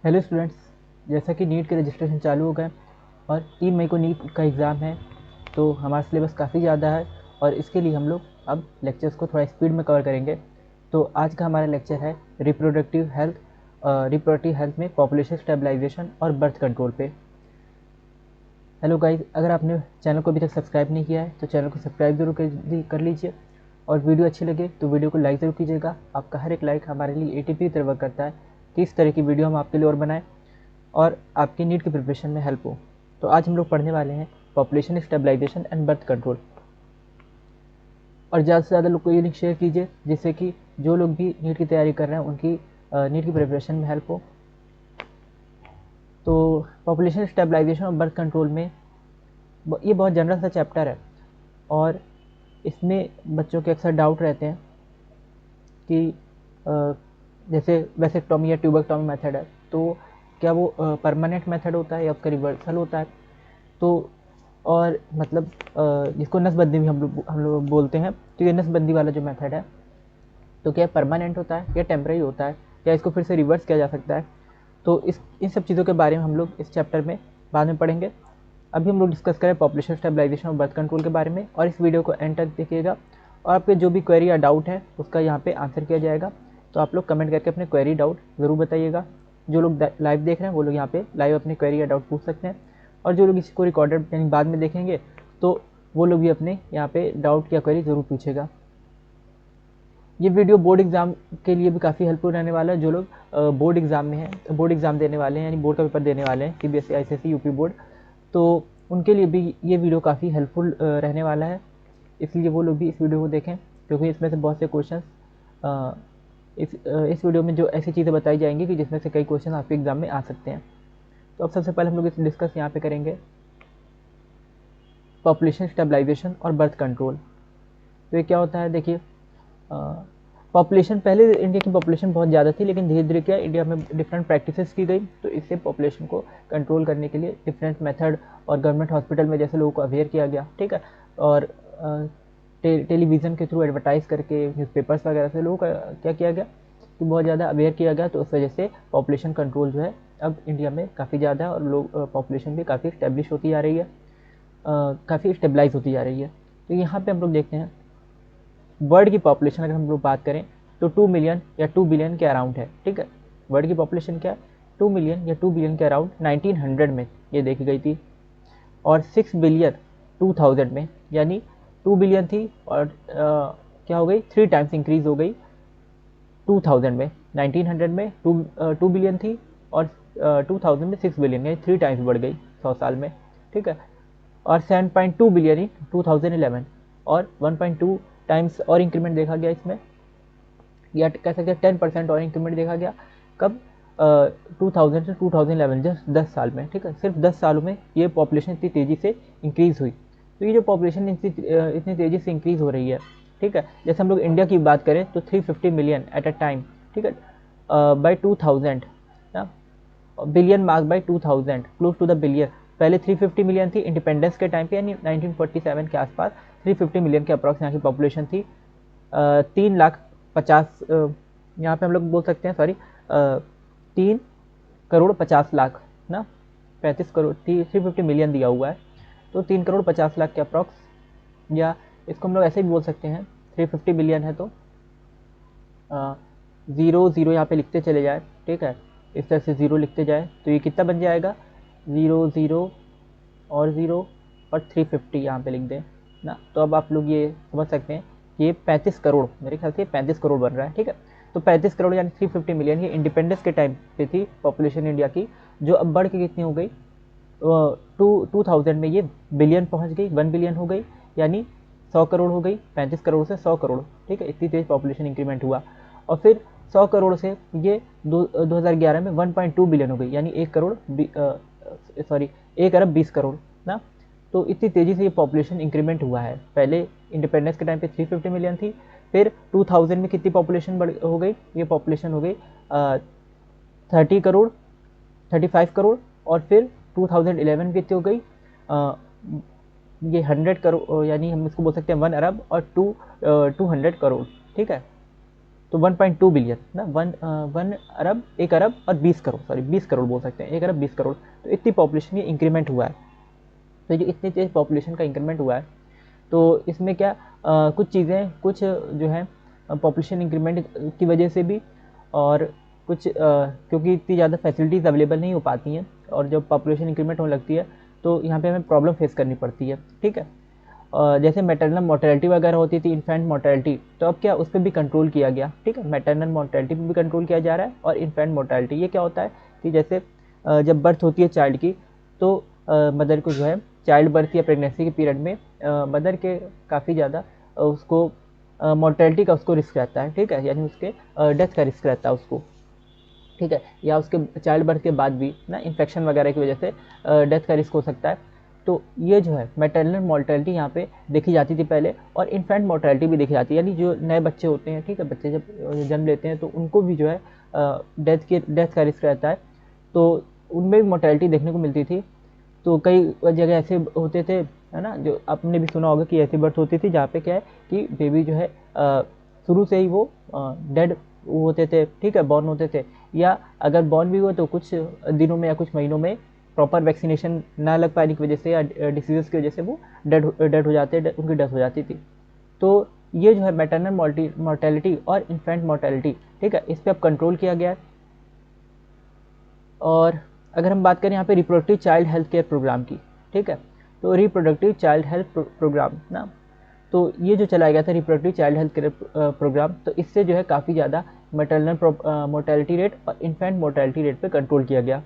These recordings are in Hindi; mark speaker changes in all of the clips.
Speaker 1: Hello students. जैसा कि नीट के रजिस्ट्रेशन चालू हो गए और 3 मई को नीट का एग्ज़ाम है, तो हमारा सिलेबस काफ़ी ज़्यादा है और इसके लिए हम लोग अब लेक्चर्स को थोड़ा स्पीड में कवर करेंगे। तो आज का हमारा लेक्चर है रिप्रोडक्टिव हेल्थ में पॉपुलेशन स्टेबलाइजेशन और बर्थ कंट्रोल पे। हेलो गाइस, अगर आपने चैनल को अभी तक सब्सक्राइब नहीं किया है तो चैनल को सब्सक्राइब जरूर कर लीजिए और वीडियो अच्छी लगे तो वीडियो को लाइक ज़रूर कीजिएगा। आपका हर एक लाइक हमारे लिए एटीपी की तरह वर्क करता है कि इस तरह की वीडियो हम आपके लिए और बनाएं और आपकी नीट की प्रिपरेशन में हेल्प हो। तो आज हम लोग पढ़ने वाले हैं population stabilization and birth control. और ज़्यादा से ज़्यादा लोग को ये लिंक शेयर कीजिए जिससे कि जो लोग भी नीट की तैयारी कर रहे हैं उनकी नीट की प्रिपरेशन में हेल्प हो। तो पॉपुलेशन स्टेबलाइजेशन और बर्थ कंट्रोल में ये बहुत जनरल सा चैप्टर है और इसमें बच्चों के अक्सर डाउट रहते हैं कि जैसे वेसेक्टॉमी या ट्यूबेक्टॉमी मेथड है तो क्या वो परमानेंट मेथड होता है या उसका रिवर्सल होता है। तो और मतलब जिसको नसबंदी भी हम लोग बोलते हैं, तो ये नसबंदी वाला जो मेथड है तो क्या परमानेंट होता है या टेम्परेरी होता है, क्या इसको फिर से रिवर्स किया जा सकता है। तो इन सब चीज़ों के बारे में हम लोग इस चैप्टर में बाद में पढ़ेंगे। अभी हम लोग डिस्कस करें पॉपुलेशन स्टेबलाइजेशन और बर्थ कंट्रोल के बारे में और इस वीडियो को एंड तक देखिएगा और आपके जो भी क्वेरी या डाउट है उसका यहाँ पे आंसर किया जाएगा। तो आप लोग कमेंट करके अपने क्वेरी डाउट ज़रूर बताइएगा। जो लोग लाइव देख रहे हैं वो लोग यहाँ पे लाइव अपने क्वेरी या डाउट पूछ सकते हैं और जो लोग इसको रिकॉर्डेड यानी बाद में देखेंगे तो वो लोग भी अपने यहाँ पे डाउट या क्वेरी ज़रूर पूछेगा। ये वीडियो बोर्ड एग्ज़ाम के लिए भी काफ़ी हेल्पफुल रहने वाला है। जो लोग बोर्ड एग्ज़ाम में हैं, बोर्ड एग्ज़ाम देने वाले हैं यानी बोर्ड का पेपर देने वाले हैं, सीबीएसई, आईसीएसई, यूपी बोर्ड, तो उनके लिए भी ये वीडियो काफ़ी हेल्पफुल रहने वाला है। इसलिए वो लोग भी इस वीडियो को देखें क्योंकि इसमें से बहुत से क्वेश्चन इस वीडियो में जो ऐसी चीज़ें बताई जाएंगी कि जिसमें से कई क्वेश्चन आपके एग्ज़ाम में आ सकते हैं। तो अब सबसे पहले हम लोग इस डिस्कस यहाँ पे करेंगे पॉपुलेशन स्टेबलाइजेशन और बर्थ कंट्रोल। तो ये क्या होता है, देखिए पॉपुलेशन, पहले इंडिया की पॉपुलेशन बहुत ज़्यादा थी लेकिन धीरे धीरे क्या इंडिया में डिफरेंट प्रैक्टिसेस की गई, तो इससे पॉपुलेशन को कंट्रोल करने के लिए डिफरेंट मेथड और गवर्नमेंट हॉस्पिटल में जैसे लोगों को अवेयर किया गया, ठीक है, और टेलीविज़न के थ्रू एडवर्टाइज करके न्यूज़पेपर्स वगैरह से लोगों का क्या किया गया कि बहुत ज़्यादा अवेयर किया गया। तो उस वजह से पॉपुलेशन कंट्रोल जो है अब इंडिया में काफ़ी ज़्यादा है और लोग पॉपुलेशन भी काफ़ी स्टेब्लिश होती जा रही है, काफ़ी स्टेबलाइज होती जा रही है। तो यहाँ पे हम लोग देखते हैं वर्ल्ड की पॉपुलेशन अगर हम लोग बात करें तो 2 मिलियन या 2 बिलियन के अराउंड है, ठीक है। वर्ल्ड की पॉपुलेशन क्या है, 2 मिलियन या 2 बिलियन के अराउंड 1900 में ये देखी गई थी और 6 बिलियन 2000 में, यानी 2 बिलियन थी और क्या हो गई 3 टाइम्स इंक्रीज हो गई 2000 में। 1900 में 2 बिलियन थी और 2000 में 6 बिलियन, यानी 3 टाइम्स बढ़ गई 100 साल में, ठीक है। और 7.2 बिलियन इन 2011 और 1.2 टाइम्स और इंक्रीमेंट देखा गया इसमें, या कह सकते हैं 10% और इंक्रीमेंट देखा गया कब 2000 से 2011, जस्ट 10 साल में, ठीक है। सिर्फ 10 सालों में ये पॉपुलेशन इतनी तेज़ी से इंक्रीज़ हुई। तो ये जो पॉपुलेशन इतनी तेज़ी से इंक्रीज़ हो रही है, ठीक है, जैसे हम लोग इंडिया की बात करें तो 350 मिलियन एट अ टाइम, ठीक है, by 2000, billion mark by 2000, close to the billion. पहले 350 मिलियन थी इंडिपेंडेंस के टाइम पे, यानी 1947 के आसपास 350 मिलियन के अप्रॉक्स यहाँ की पॉपुलेशन थी। 3,50,000, यहाँ पे हम लोग बोल सकते हैं, सॉरी, 3,50,00,000 ना, 35 करोड़, 350 मिलियन दिया हुआ है तो 3,50,00,000 के अप्रॉक्स, या इसको हम लोग ऐसे भी बोल सकते हैं 350 मिलियन है तो ज़ीरो ज़ीरो यहाँ पे लिखते चले जाए, ठीक है, इस तरह से ज़ीरो लिखते जाए तो ये कितना बन जाएगा, ज़ीरो ज़ीरो और ज़ीरो और 350 यहाँ पे लिख दें ना। तो अब आप लोग ये समझ सकते हैं ये 35 करोड़, मेरे ख्याल से 35 करोड़ बन रहा है, ठीक है। तो 35 करोड़ यानी 350 मिलियन, ये इंडिपेंडेंस के टाइम पे थी पॉपुलेशन इंडिया की, जो अब बढ़ के कितनी हो गई, 2000 में ये बिलियन पहुंच गई, 1 बिलियन हो गई, यानी 100 करोड़ हो गई, 35 करोड़ से 100 करोड़, ठीक है, इतनी तेज पॉपुलेशन इंक्रीमेंट हुआ। और फिर 100 करोड़ से ये 2011 में 1.2 बिलियन हो गई, यानी 1 अरब 20 करोड़ ना। तो इतनी तेज़ी से ये पॉपुलेशन इंक्रीमेंट हुआ है। पहले इंडिपेंडेंस के टाइम पे 350 मिलियन थी, फिर 2000 में कितनी पॉपुलेशन बढ़ हो गई, ये पॉपुलेशन हो गई 30 करोड़, 35 करोड़, और फिर 2011 में कितनी हो गई, ये 100 करोड़, यानी हम इसको बोल सकते हैं 1 अरब और 200 करोड़, ठीक है। तो 1.2 बिलियन ना, 1 अरब 1 अरब और 20 करोड़, सॉरी 20 करोड़ बोल सकते हैं, 1 अरब 20 करोड़, तो इतनी पॉपुलेशन की इंक्रीमेंट हुआ है। तो जो इतनी तेज पॉपुलेशन का इंक्रीमेंट हुआ है, तो इसमें क्या कुछ चीज़ें, कुछ जो है पॉपुलेशन इंक्रीमेंट की वजह से भी, और कुछ क्योंकि इतनी ज़्यादा फैसिलिटीज़ अवेलेबल नहीं हो पाती हैं, और जब पॉपुलेशन इंक्रीमेंट होने लगती है तो यहाँ पे हमें प्रॉब्लम फेस करनी पड़ती है, ठीक है। जैसे मैटरनल मोर्टेलिटी वगैरह होती थी, इन्फेंट मोर्टेलिटी, तो अब क्या उस पर भी कंट्रोल किया गया, ठीक है। मैटरनल मोर्टेलिटी पर भी कंट्रोल किया जा रहा है, और इन्फेंट मोर्टेलिटी ये क्या होता है कि जैसे जब बर्थ होती है चाइल्ड की, तो मदर को जो है चाइल्ड बर्थ या प्रेगनेंसी के पीरियड में मदर के काफ़ी ज़्यादा उसको मोर्टेलिटी का उसको रिस्क रहता है, ठीक है, यानी उसके डेथ का रिस्क रहता है उसको, ठीक है, या उसके चाइल्ड बर्थ के बाद भी ना इन्फेक्शन वगैरह की वजह से डेथ का रिस्क हो सकता है। तो ये जो है मैटरनल मोर्टेलिटी यहाँ पे देखी जाती थी पहले, और इन्फेंट मोर्टेलिटी भी देखी जाती है, यानी जो नए बच्चे होते हैं, ठीक है, बच्चे जब जन्म लेते हैं तो उनको भी जो है डेथ का रिस्क रहता है, तो उनमें भी मोर्टेलिटी देखने को मिलती थी। तो कई जगह ऐसे होते थे, है ना, जो आपने भी सुना होगा कि ऐसी बर्थ होती थी जहाँ पे क्या है कि बेबी जो है शुरू से ही वो डेड होते थे, ठीक है, बॉर्न होते थे, या अगर बॉर्न भी हुए तो कुछ दिनों में या कुछ महीनों में प्रॉपर वैक्सीनेशन ना लग पाने की वजह से या डिसीज़ की वजह से वो डेड हो जाते, उनकी डेथ हो जाती थी। तो ये जो है मैटरनल मोर्टेलिटी और इन्फेंट मोर्टेलिटी, ठीक है, इस पर अब कंट्रोल किया गया है। और अगर हम बात करें यहाँ पे reproductive child health care program की, ठीक है, तो रिप्रोडक्टिव चाइल्ड हेल्थ प्रोग्राम ना, तो ये जो चलाया गया था reproductive child health care program, तो इससे जो है काफ़ी ज़्यादा मैटरनल मोर्टेलिटी रेट और इन्फेंट मोर्टेलिटी रेट पे कंट्रोल किया गया।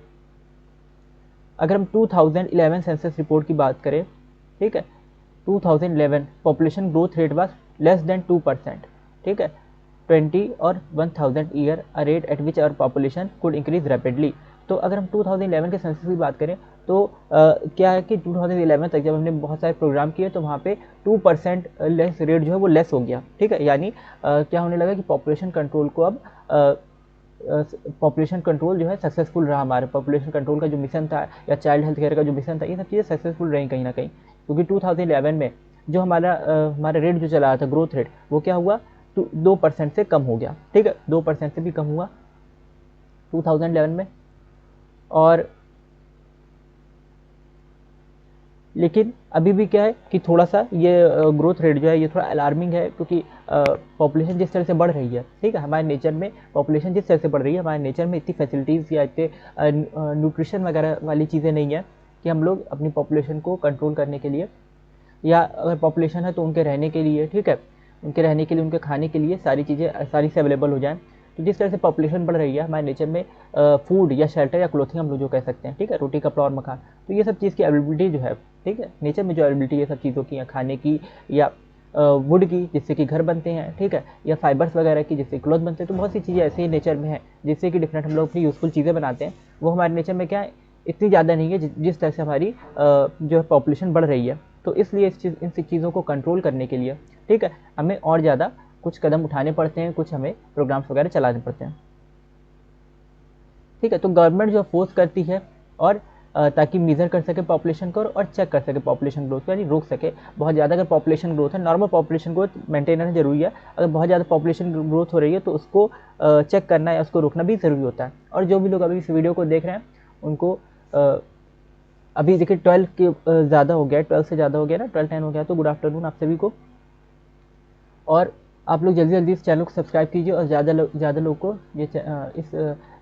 Speaker 1: अगर हम 2011 सेंसस रिपोर्ट की बात करें, ठीक है, 2011 population growth rate was less than 2%, ठीक है, 20 और 1000 year a rate at which our population could increase rapidly. तो अगर हम 2011 के सेंसस की बात करें तो क्या है कि 2011 तक जब हमने बहुत सारे प्रोग्राम किए तो वहाँ पे 2% लेस रेट जो है वो लेस हो गया, ठीक है, यानी क्या होने लगा कि पॉपुलेशन कंट्रोल को अब पॉपुलेशन कंट्रोल जो है सक्सेसफुल रहा, हमारे पॉपुलेशन कंट्रोल का जो मिशन था या चाइल्ड हेल्थ केयर का जो मिशन था, ये सब चीज़ें सक्सेसफुल रही कहीं ना कहीं, क्योंकि 2011 में जो हमारा रेट जो चला रहा था, ग्रोथ रेट, वो क्या हुआ, 2% से कम हो गया, ठीक है, 2% से भी कम हुआ 2011 में। और लेकिन अभी भी क्या है कि थोड़ा सा ये ग्रोथ रेट जो है ये थोड़ा अलार्मिंग है, क्योंकि पॉपुलेशन जिस तरह से बढ़ रही है, ठीक है, हमारे नेचर में पॉपुलेशन जिस तरह से बढ़ रही है, हमारे नेचर में इतनी फैसिलिटीज़ या इतने न्यूट्रिशन वगैरह वाली चीज़ें नहीं है कि हम लोग अपनी पॉपुलेशन को कंट्रोल करने के लिए, या अगर पॉपुलेशन है तो उनके रहने के लिए, ठीक है, उनके रहने के लिए, उनके खाने के लिए सारी चीज़ें सारी से अवेलेबल हो जाएँ। तो जिस तरह से पॉपुलेशन बढ़ रही है, हमारे नेचर में फूड या शेल्टर या क्लोथिंग हम लोग जो कह सकते हैं, ठीक है, रोटी कपड़ा और मकान, तो ये सब चीज़ की अवेलेबिलिटी जो है, ठीक है, नेचर में जो अवेलेबिलिटी ये सब चीज़ों की, या खाने की, या वुड की जिससे कि घर बनते हैं, ठीक है, या फाइबर्स वगैरह की जिससे क्लॉथ बनते हैं, तो बहुत सी चीज़ें ऐसे ही नेचर में हैं जिससे कि डिफरेंट हम लोग अपनी यूज़फुल चीज़ें बनाते हैं, वो हमारे नेचर में क्या है इतनी ज़्यादा नहीं है जिस तरह से हमारी जो है पॉपुलेशन बढ़ रही है। तो इसलिए इन सब चीज़ों को कंट्रोल करने के लिए, ठीक है, हमें और ज़्यादा कुछ कदम उठाने पड़ते हैं, कुछ हमें प्रोग्राम्स वगैरह चलाने पड़ते हैं, ठीक है। तो गवर्नमेंट जो फोर्स करती है, और ताकि मेजर कर सके पॉपुलेशन को और चेक कर सके पॉपुलेशन ग्रोथ को, यानी रोक सके बहुत ज़्यादा। अगर पॉपुलेशन ग्रोथ है, नॉर्मल पॉपुलेशन ग्रोथ मेंटेन करना जरूरी है, अगर बहुत ज़्यादा पॉपुलेशन ग्रोथ हो रही है तो उसको चेक करना या उसको रोकना भी ज़रूरी होता है। और जो भी लोग अभी इस वीडियो को देख रहे हैं उनको अभी देखिए 12 के ज़्यादा हो गया, 12 से ज़्यादा हो गया ना, 12-10 हो गया, तो गुड आफ्टरनून आप सभी को। और आप लोग जल्दी जल्दी इस चैनल को सब्सक्राइब कीजिए, और ज़्यादा लोग को ये इस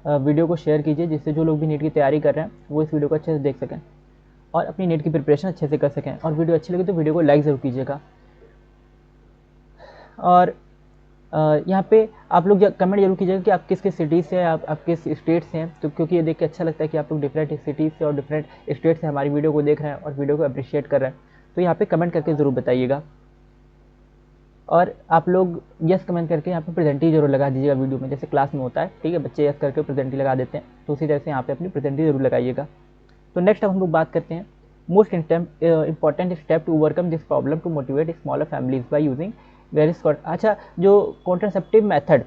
Speaker 1: वीडियो को शेयर कीजिए, जिससे जो लोग भी नीट की तैयारी कर रहे हैं वो इस वीडियो को अच्छे से देख सकें और अपनी नीट की प्रिपरेशन अच्छे से कर सकें। और वीडियो अच्छी लगी तो वीडियो को लाइक ज़रूर कीजिएगा। और यहाँ पे आप लोग कमेंट जरूर कीजिएगा कि आप किस किस सिटीज़ से हैं, आप किस स्टेट से हैं, तो क्योंकि ये देख के अच्छा लगता है कि आप लोग डिफरेंट सिटीज़ से और डिफरेंट स्टेट से हमारी वीडियो को देख रहे हैं और वीडियो को अप्रिशिएट कर रहे हैं। तो यहाँ पे कमेंट करके ज़रूर बताइएगा। और आप लोग यस कमेंट करके यहाँ पे प्रेजेंटी जरूर लगा दीजिएगा वीडियो में, जैसे क्लास में होता है, ठीक है, बच्चे यस करके प्रेजेंटी लगा देते हैं, तो उसी तरह से यहाँ पे अपनी प्रेजेंटी जरूर लगाइएगा। तो नेक्स्ट हम लोग बात करते हैं most important step to overcome this problem to motivate smaller families by using various. अच्छा, जो कॉन्ट्रासेप्टिव मेथड,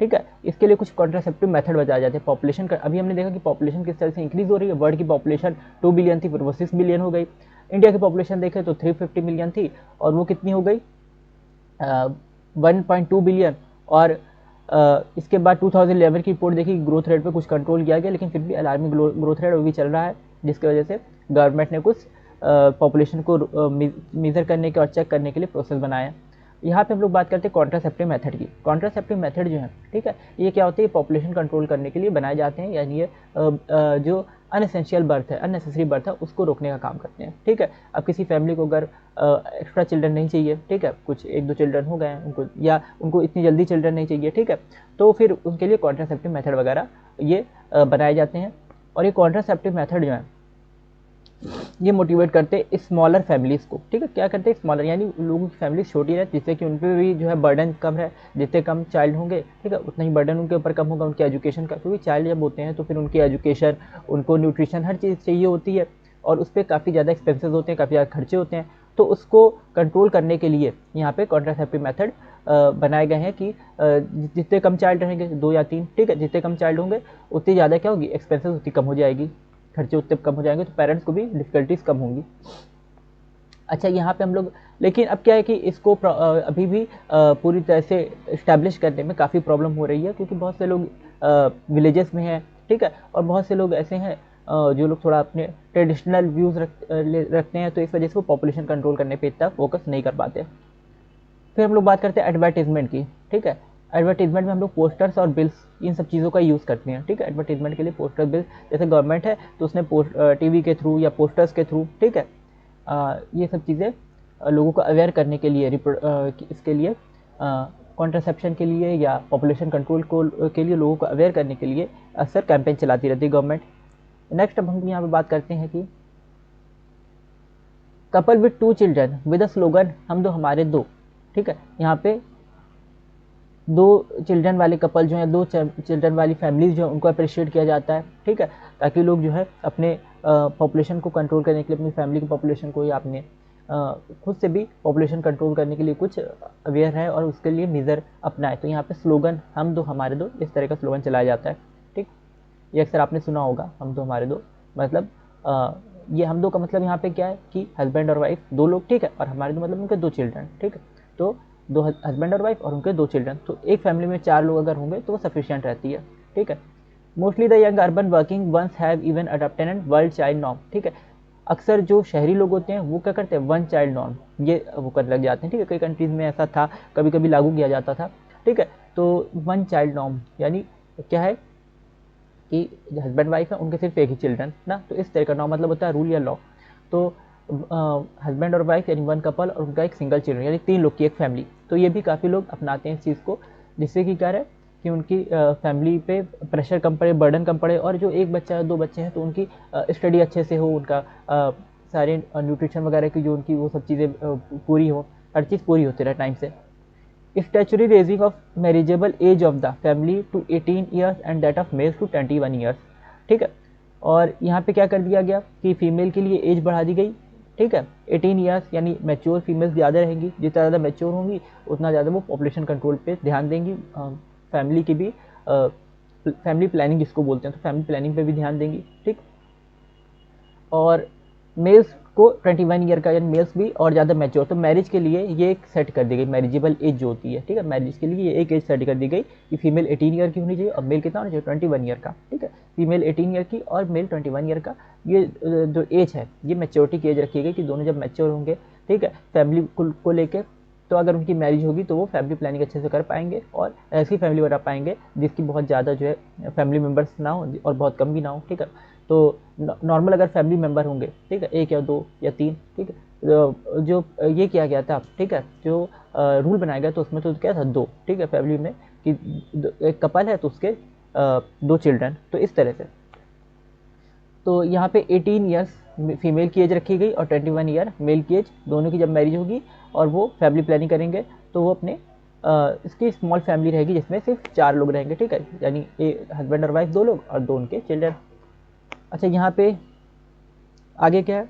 Speaker 1: ठीक है, इसके लिए कुछ कॉन्ट्रासेप्टिव मेथड बताए जाते हैं। पॉपुलेशन का अभी हमने देखा कि पॉपुलेशन किस तरह से इंक्रीज हो रही है। वर्ल्ड की पॉपुलेशन 2 बिलियन थी, फिर वो 6 बिलियन हो गई। इंडिया की पॉपुलेशन देखें तो 350 मिलियन थी और वो कितनी हो गई 1.2 बिलियन। और इसके बाद 2011 की रिपोर्ट देखी, ग्रोथ रेट पे कुछ कंट्रोल किया गया, लेकिन फिर भी अलार्मिंग ग्रोथ रेट अभी भी चल रहा है, जिसकी वजह से गवर्नमेंट ने कुछ पॉपुलेशन को मेज़र करने के और चेक करने के लिए प्रोसेस बनाया। यहाँ पे हम लोग बात करते हैं कॉन्ट्रासेप्टिव मेथड की। कॉन्ट्रासेप्टिव मेथड जो है, ठीक है, ये क्या होती है, पॉपुलेशन कंट्रोल करने के लिए बनाए जाते हैं, यानी ये जो अनएसेंशियल बर्थ है, अननेसेसरी बर्थ है, उसको रोकने का काम करते हैं, ठीक है। अब किसी फैमिली को अगर एक्स्ट्रा चिल्ड्रन नहीं चाहिए, ठीक है, कुछ 1-2 चिल्ड्रन हो गए हैं उनको, या उनको इतनी जल्दी चिल्ड्रन नहीं चाहिए, ठीक है, तो फिर उनके लिए कॉन्ट्रासेप्टिव मेथड वगैरह ये बनाए जाते हैं। और ये कॉन्ट्रासेप्टिव मेथड जो है ये मोटिवेट करते हैं स्मॉलर फैमिलीज़ को, ठीक है। क्या करते हैं, स्मॉलर यानी लोगों की फैमिली छोटी रहे, जिससे कि उन पर भी जो है बर्डन कम है, जितने कम चाइल्ड होंगे, ठीक है, उतना ही बर्डन उनके ऊपर कम होगा, उनकी एजुकेशन का, क्योंकि चाइल्ड जब होते हैं तो फिर उनकी एजुकेशन, उनको न्यूट्रिशन, हर चीज़ चाहिए होती है, और उस पर काफ़ी ज़्यादा एक्सपेंसेस होते हैं, काफ़ी ज़्यादा खर्चे होते हैं। तो उसको कंट्रोल करने के लिए यहाँ पे कॉन्ट्रासेप्टिव मेथड बनाए गए हैं कि जितने कम चाइल्ड रहेंगे, 2 या 3, ठीक है, जितने कम चाइल्ड होंगे उतनी ज़्यादा क्या होगी, एक्सपेंसेस उतनी कम हो जाएगी, खर्चे उतने कम हो जाएंगे, तो पेरेंट्स को भी डिफ़िकल्टीज कम होंगी। अच्छा, यहाँ पे हम लोग, लेकिन अब क्या है कि इसको अभी भी पूरी तरह से इस्टेब्लिश करने में काफ़ी प्रॉब्लम हो रही है, क्योंकि बहुत से लोग विलेजेस में हैं, ठीक है, और बहुत से लोग ऐसे हैं जो लोग थोड़ा अपने ट्रेडिशनल व्यूज़ रखते हैं, तो इस वजह से वो पॉपुलेशन कंट्रोल करने पे इतना फोकस नहीं कर पाते। फिर हम लोग बात करते हैं एडवर्टीजमेंट की, ठीक है। एडवर्टीजमेंट में हम लोग पोस्टर्स और बिल्स, इन सब चीज़ों का यूज़ करते हैं, ठीक है। एडवर्टीजमेंट के लिए पोस्टर, बिल, जैसे गवर्नमेंट है तो उसने टीवी के थ्रू या पोस्टर्स के थ्रू, ठीक है, ये सब चीज़ें लोगों को अवेयर करने के लिए, इसके लिए कॉन्ट्रासेप्शन के लिए या पॉपुलेशन कंट्रोल के लिए लोगों को अवेयर करने के लिए अक्सर कैंपेन चलाती रहती है गवर्नमेंट। नेक्स्ट अब हम यहाँ पे बात करते हैं कि couple with 2 children with a slogan हम दो हमारे दो, ठीक है। यहाँ पे 2 चिल्ड्रन वाले कपल जो हैं, 2 चिल्ड्रन वाली फैमिलीज जो हैं, उनको अप्रिशिएट किया जाता है, ठीक है, ताकि लोग जो है अपने पॉपुलेशन को कंट्रोल करने के लिए, अपनी फैमिली की पॉपुलेशन को या अपने खुद से भी पॉपुलेशन कंट्रोल करने के लिए कुछ अवेयर है और उसके लिए मेज़र अपनाए। तो यहाँ पे स्लोगन हम दो हमारे दो, इस तरह का स्लोगन चलाया जाता है, ठीक। ये अक्सर आपने सुना होगा, हम दो हमारे दो, मतलब ये हम दो का मतलब यहाँ पे क्या है कि हस्बैंड और वाइफ 2 लोग, ठीक है, और हमारे दो मतलब उनके 2 चिल्ड्रन, ठीक है। तो 2 हस्बैंड और वाइफ और उनके 2 चिल्ड्रन, तो एक फैमिली में 4 लोग अगर होंगे तो वो सफिशिएंट रहती है, ठीक है। Mostly the young urban working once have even adopted and world child norm, ठीक है। अक्सर जो शहरी लोग होते हैं वो क्या करते हैं, 1 चाइल्ड नॉर्म ये वो करने लग जाते हैं, ठीक है। कई कंट्रीज़ में ऐसा था, कभी कभी लागू किया जाता था, ठीक है। तो 1 चाइल्ड नॉर्म यानी क्या है कि हस्बैंड वाइफ है, उनके सिर्फ एक ही चिल्ड्रन ना, तो इस तरह का नॉर्म मतलब होता है रूल या लॉ। तो हस्बैंड और वाइफ यानी 1 कपल और उनका एक सिंगल चिल्ड्रन यानी 3 लोग की एक फैमिली, तो ये भी काफ़ी लोग अपनाते हैं इस चीज़ को, जिससे कि क्या है कि उनकी फैमिली पे प्रेशर कम पड़े, बर्डन कम पड़े, और जो एक बच्चा है 2 बच्चे हैं तो उनकी स्टडी अच्छे से हो, उनका सारे न्यूट्रिशन वगैरह की जो उनकी वो सब चीज़ें पूरी हो, हर चीज़ पूरी होती रहे टाइम से। Statutory raising of marriageable age of the family to 18 years and that of males to 21 years, ठीक है। और यहाँ पे क्या कर दिया गया कि फीमेल के लिए एज बढ़ा दी गई, ठीक है, 18 ईयर्स, यानी मैच्योर फीमेल्स ज़्यादा रहेंगी, जितना ज़्यादा मैच्योर होंगी उतना ज़्यादा वो पॉपुलेशन कंट्रोल पे ध्यान देंगी, फैमिली की भी फैमिली प्लानिंग जिसको बोलते हैं, तो फैमिली प्लानिंग पे भी ध्यान देंगी, ठीक। और मेल्स को 21 ईयर का, यानी मेल्स भी और ज़्यादा मैच्योर, तो मैरिज के लिए ये एक सेट कर दी गई मैरिजेबल एज जो होती है, ठीक है। मैरिज के लिए ये एक एज सेट कर दी गई कि फीमेल 18 ईयर की होनी चाहिए और मेल कितना होना चाहिए, 21 ईयर का, ठीक है। फीमेल 18 ईयर की और मेल 21 ईयर का, ये जो एज है ये मैच्योरिटी की एज रखी गई कि दोनों जब मैच्योर होंगे, ठीक है, फैमिली को लेके, तो अगर उनकी मैरिज होगी तो वो फैमिली प्लानिंग अच्छे से कर पाएंगे और ऐसी फैमिली बना पाएंगे जिसकी बहुत ज़्यादा जो है फैमिली मेम्बर्स ना हो और बहुत कम भी ना हो, ठीक है। तो नॉर्मल अगर फैमिली मेम्बर होंगे, ठीक है, 1 या 2 या 3, ठीक है, जो ये किया गया था, ठीक है, जो रूल बनाया गया तो उसमें तो क्या था 2, ठीक है, फैमिली में कि एक कपल है तो उसके 2 चिल्ड्रन, तो इस तरह से। तो यहाँ पे 18 ईयर्स फीमेल की एज रखी गई और 21 ईयर मेल की एज, दोनों की जब मैरिज होगी और वो फैमिली प्लानिंग करेंगे तो वो अपने इसकी स्मॉल फैमिली रहेगी जिसमें सिर्फ 4 लोग रहेंगे, ठीक है, यानी हस्बैंड और वाइफ 2 लोग और 2 उनके चिल्ड्रन। अच्छा, यहाँ पे आगे क्या है,